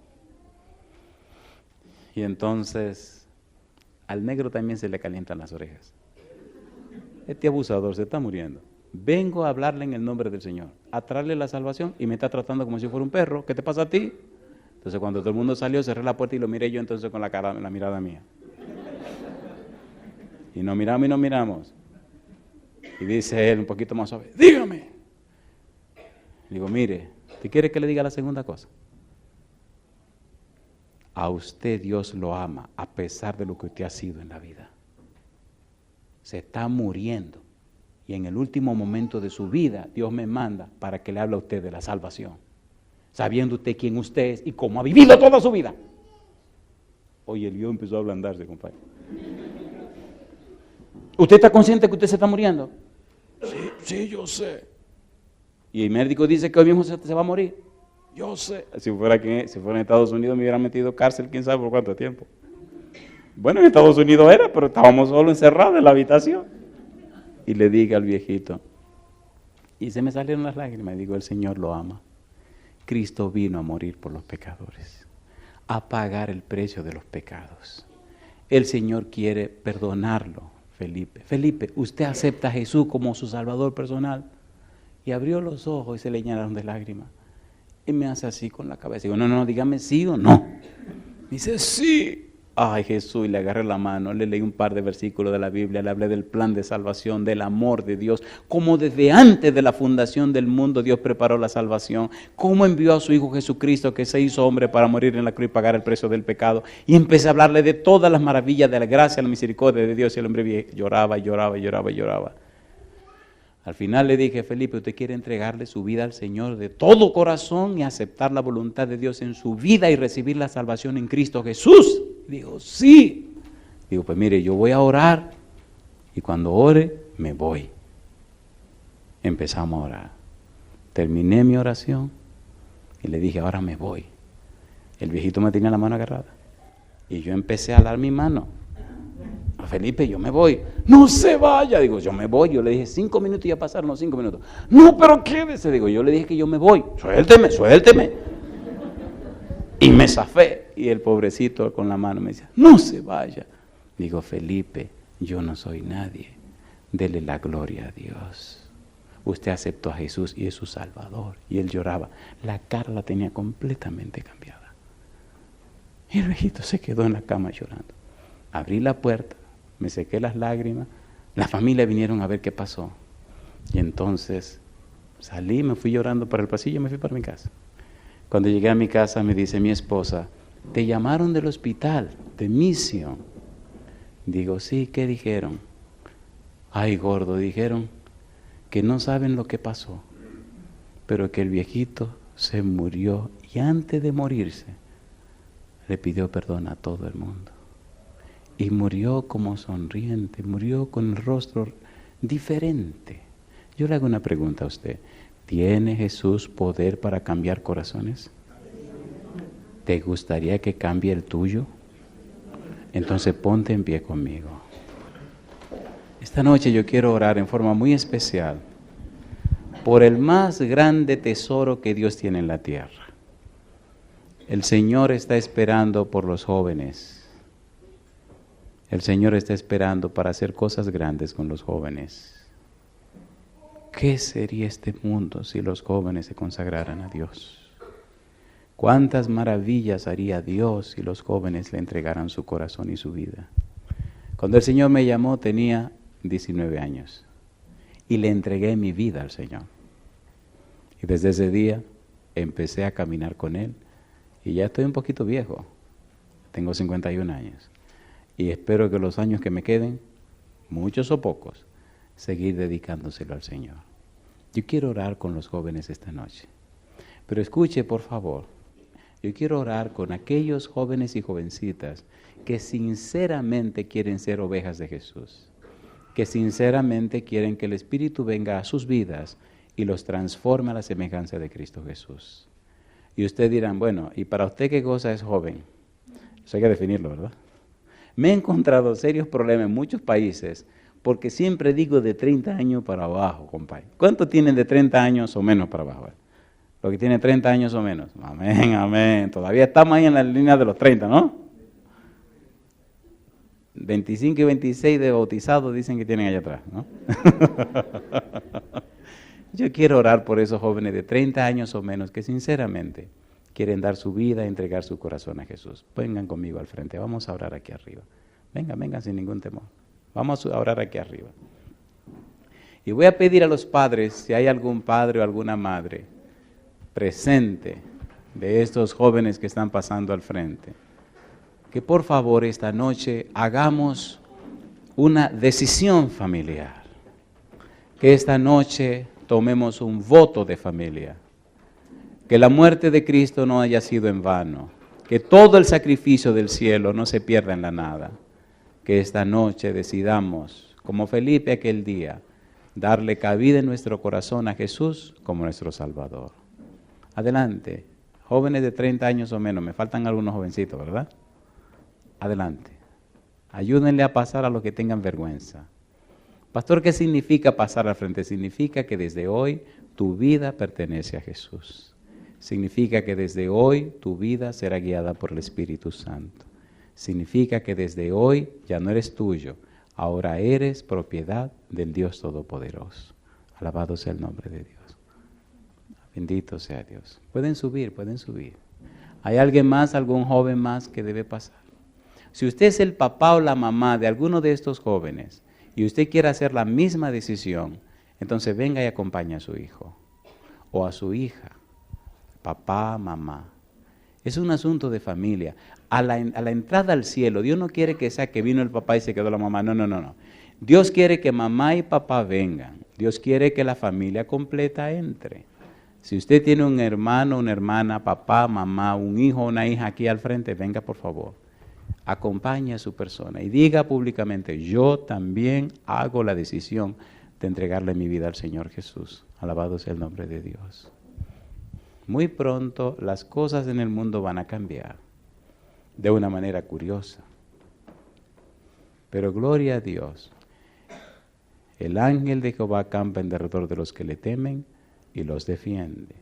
Y entonces al negro también se le calientan las orejas. Este abusador se está muriendo. Vengo a hablarle en el nombre del Señor, a traerle la salvación y me está tratando como si fuera un perro. ¿Qué te pasa a ti? Entonces cuando todo el mundo salió, cerré la puerta y lo miré yo entonces con la mirada mía. Y nos miramos y nos miramos. Y dice él un poquito más suave, dígame. Digo, mire, ¿te quiere que le diga la segunda cosa? A usted Dios lo ama a pesar de lo que usted ha sido en la vida. Se está muriendo. Y en el último momento de su vida, Dios me manda para que le hable a usted de la salvación. Sabiendo usted quién usted es y cómo ha vivido toda su vida. Oye, el lío empezó a ablandarse, compadre. ¿Usted está consciente que usted se está muriendo? Sí, yo sé. Y el médico dice que hoy mismo se va a morir. Yo sé. Si fuera en Estados Unidos me hubieran metido cárcel, quién sabe por cuánto tiempo. Bueno, en Estados Unidos era, pero estábamos solo encerrados en la habitación. Y le dije al viejito, y se me salieron las lágrimas, y digo, el Señor lo ama. Cristo vino a morir por los pecadores, a pagar el precio de los pecados. El Señor quiere perdonarlo, Felipe. Felipe, ¿usted acepta a Jesús como su Salvador personal? Y abrió los ojos y se le llenaron de lágrimas. Y me hace así con la cabeza. Digo, no, dígame sí o no. Me dice, sí. Ay, Jesús, y le agarré la mano, le leí un par de versículos de la Biblia, le hablé del plan de salvación, del amor de Dios, cómo desde antes de la fundación del mundo Dios preparó la salvación, cómo envió a su Hijo Jesucristo que se hizo hombre para morir en la cruz y pagar el precio del pecado. Y empecé a hablarle de todas las maravillas de la gracia, la misericordia de Dios, y el hombre lloraba y lloraba y lloraba y lloraba. Al final le dije, Felipe, ¿usted quiere entregarle su vida al Señor de todo corazón y aceptar la voluntad de Dios en su vida y recibir la salvación en Cristo Jesús? Digo, sí. Digo, pues mire, yo voy a orar y cuando ore, me voy. Empezamos a orar. Terminé mi oración y le dije, ahora me voy. El viejito me tenía la mano agarrada y yo empecé a dar mi mano. Felipe, yo me voy. No se vaya. Digo, yo me voy. Yo le dije 5 minutos y ya pasaron los 5 minutos. No, pero quédese. Digo, yo le dije que yo me voy. Suélteme. Y me zafé. Y el pobrecito con la mano me decía, no se vaya. Digo, Felipe, yo no soy nadie. Dele la gloria a Dios. Usted aceptó a Jesús y es su Salvador. Y él lloraba. La cara la tenía completamente cambiada. Y el viejito se quedó en la cama llorando. Abrí la puerta. Me sequé las lágrimas, la familia vinieron a ver qué pasó. Y entonces salí, me fui llorando para el pasillo y me fui para mi casa. Cuando llegué a mi casa me dice mi esposa, ¿te llamaron del hospital, de Misión? Digo, sí, ¿qué dijeron? Ay, gordo, dijeron que no saben lo que pasó, pero que el viejito se murió y antes de morirse le pidió perdón a todo el mundo. Y murió como sonriente, murió con el rostro diferente. Yo le hago una pregunta a usted. ¿Tiene Jesús poder para cambiar corazones? ¿Te gustaría que cambie el tuyo? Entonces ponte en pie conmigo. Esta noche yo quiero orar en forma muy especial por el más grande tesoro que Dios tiene en la tierra. El Señor está esperando por los jóvenes. El Señor está esperando para hacer cosas grandes con los jóvenes. ¿Qué sería este mundo si los jóvenes se consagraran a Dios? ¿Cuántas maravillas haría Dios si los jóvenes le entregaran su corazón y su vida? Cuando el Señor me llamó tenía 19 años y le entregué mi vida al Señor. Y desde ese día empecé a caminar con Él y ya estoy un poquito viejo, tengo 51 años y espero que los años que me queden, muchos o pocos, seguir dedicándoselo al Señor. Yo quiero orar con los jóvenes esta noche, pero escuche por favor, yo quiero orar con aquellos jóvenes y jovencitas que sinceramente quieren ser ovejas de Jesús, que sinceramente quieren que el Espíritu venga a sus vidas y los transforme a la semejanza de Cristo Jesús. Y ustedes dirán, bueno, ¿y para usted qué cosa es joven? Eso hay que definirlo, ¿verdad? Me he encontrado serios problemas en muchos países porque siempre digo de 30 años para abajo, compadre. ¿Cuántos tienen de 30 años o menos para abajo? Los que tienen 30 años o menos. Amén, amén. Todavía estamos ahí en la línea de los 30, ¿no? 25 y 26 de bautizados dicen que tienen allá atrás, ¿no? Yo quiero orar por esos jóvenes de 30 años o menos que sinceramente quieren dar su vida, entregar su corazón a Jesús. Vengan conmigo al frente, vamos a orar aquí arriba. Vengan sin ningún temor. Vamos a orar aquí arriba. Y voy a pedir a los padres, si hay algún padre o alguna madre presente de estos jóvenes que están pasando al frente, que por favor esta noche hagamos una decisión familiar, que esta noche tomemos un voto de familia, que la muerte de Cristo no haya sido en vano, que todo el sacrificio del cielo no se pierda en la nada, que esta noche decidamos, como Felipe aquel día, darle cabida en nuestro corazón a Jesús como nuestro Salvador. Adelante, jóvenes de 30 años o menos, me faltan algunos jovencitos, ¿verdad? Adelante, ayúdenle a pasar a los que tengan vergüenza. Pastor, ¿qué significa pasar al frente? Significa que desde hoy tu vida pertenece a Jesús. Significa que desde hoy tu vida será guiada por el Espíritu Santo. Significa que desde hoy ya no eres tuyo, ahora eres propiedad del Dios Todopoderoso. Alabado sea el nombre de Dios. Bendito sea Dios. Pueden subir. ¿Hay alguien más, algún joven más que debe pasar? Si usted es el papá o la mamá de alguno de estos jóvenes y usted quiere hacer la misma decisión, entonces venga y acompañe a su hijo o a su hija, papá, mamá. Es un asunto de familia. A la entrada al cielo, Dios no quiere que sea que vino el papá y se quedó la mamá. No. Dios quiere que mamá y papá vengan. Dios quiere que la familia completa entre. Si usted tiene un hermano, una hermana, papá, mamá, un hijo, una hija aquí al frente, venga por favor. Acompañe a su persona y diga públicamente, yo también hago la decisión de entregarle mi vida al Señor Jesús. Alabado sea el nombre de Dios. Muy pronto las cosas en el mundo van a cambiar de una manera curiosa. Pero gloria a Dios. El ángel de Jehová acampa en derredor de los que le temen y los defiende.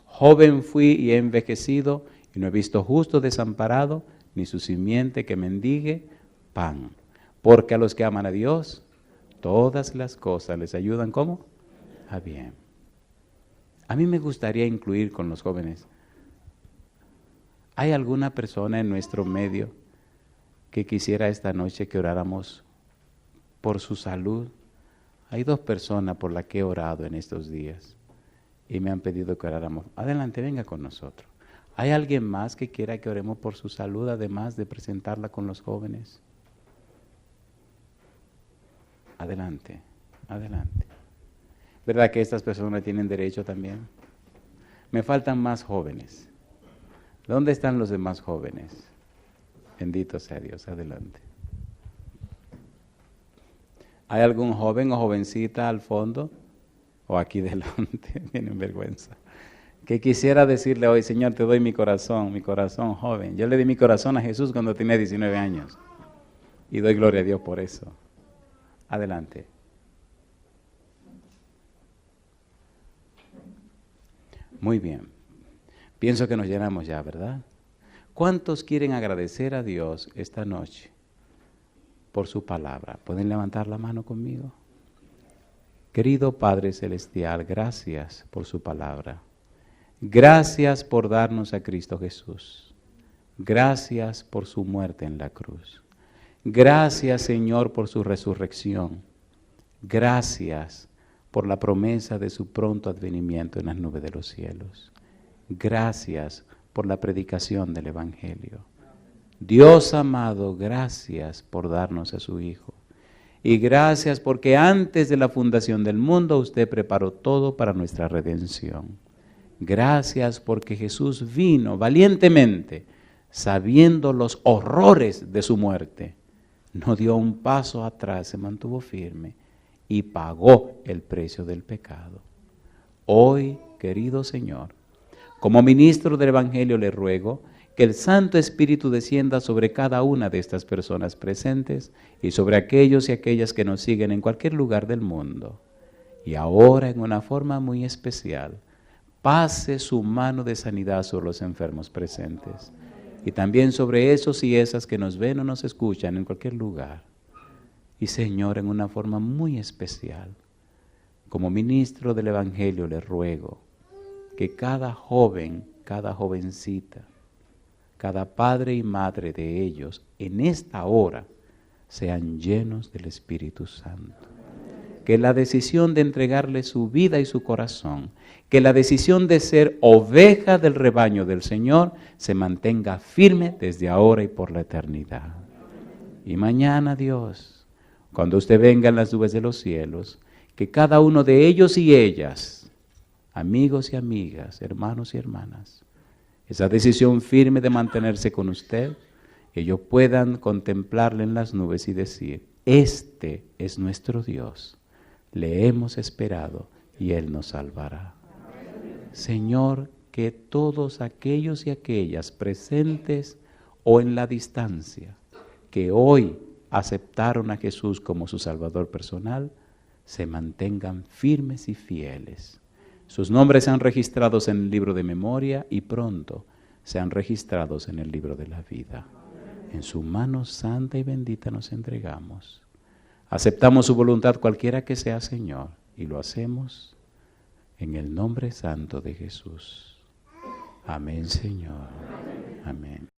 Joven fui y he envejecido y no he visto justo desamparado, ni su simiente que mendigue pan. Porque a los que aman a Dios, todas las cosas les ayudan, ¿cómo? A bien. A mí me gustaría incluir con los jóvenes, ¿hay alguna persona en nuestro medio que quisiera esta noche que oráramos por su salud? Hay 2 personas por las que he orado en estos días y me han pedido que oráramos. Adelante, venga con nosotros. ¿Hay alguien más que quiera que oremos por su salud, además de presentarla con los jóvenes? Adelante. ¿Verdad que estas personas tienen derecho también? Me faltan más jóvenes. ¿Dónde están los demás jóvenes? Bendito sea Dios, adelante. ¿Hay algún joven o jovencita al fondo? ¿O aquí delante? Tienen vergüenza. Que quisiera decirle hoy, Señor, te doy mi corazón joven. Yo le di mi corazón a Jesús cuando tenía 19 años. Y doy gloria a Dios por eso. Adelante. Muy bien. Pienso que nos llenamos ya, ¿verdad? ¿Cuántos quieren agradecer a Dios esta noche por su palabra? ¿Pueden levantar la mano conmigo? Querido Padre Celestial, gracias por su palabra. Gracias por darnos a Cristo Jesús. Gracias por su muerte en la cruz. Gracias, Señor, por su resurrección. Gracias por la promesa de su pronto advenimiento en las nubes de los cielos. Gracias por la predicación del Evangelio. Dios amado, gracias por darnos a su Hijo. Y gracias porque antes de la fundación del mundo usted preparó todo para nuestra redención. Gracias porque Jesús vino valientemente, sabiendo los horrores de su muerte. No dio un paso atrás, se mantuvo firme y pagó el precio del pecado. Hoy, querido Señor, como ministro del Evangelio le ruego que el Santo Espíritu descienda sobre cada una de estas personas presentes y sobre aquellos y aquellas que nos siguen en cualquier lugar del mundo. Y ahora, en una forma muy especial, pase su mano de sanidad sobre los enfermos presentes y también sobre esos y esas que nos ven o nos escuchan en cualquier lugar. Y Señor, en una forma muy especial, como ministro del Evangelio le ruego que cada joven, cada jovencita, cada padre y madre de ellos en esta hora sean llenos del Espíritu Santo. Que la decisión de entregarle su vida y su corazón, que la decisión de ser oveja del rebaño del Señor se mantenga firme desde ahora y por la eternidad. Y mañana, Dios, cuando usted venga en las nubes de los cielos, que cada uno de ellos y ellas, amigos y amigas, hermanos y hermanas, esa decisión firme de mantenerse con usted, ellos puedan contemplarle en las nubes y decir, este es nuestro Dios, le hemos esperado y Él nos salvará. Señor, que todos aquellos y aquellas presentes o en la distancia que hoy aceptaron a Jesús como su Salvador personal, se mantengan firmes y fieles. Sus nombres sean registrados en el libro de memoria y pronto sean registrados en el libro de la vida. En su mano santa y bendita nos entregamos. Aceptamos su voluntad cualquiera que sea, Señor, y lo hacemos en el nombre santo de Jesús. Amén, Señor. Amén.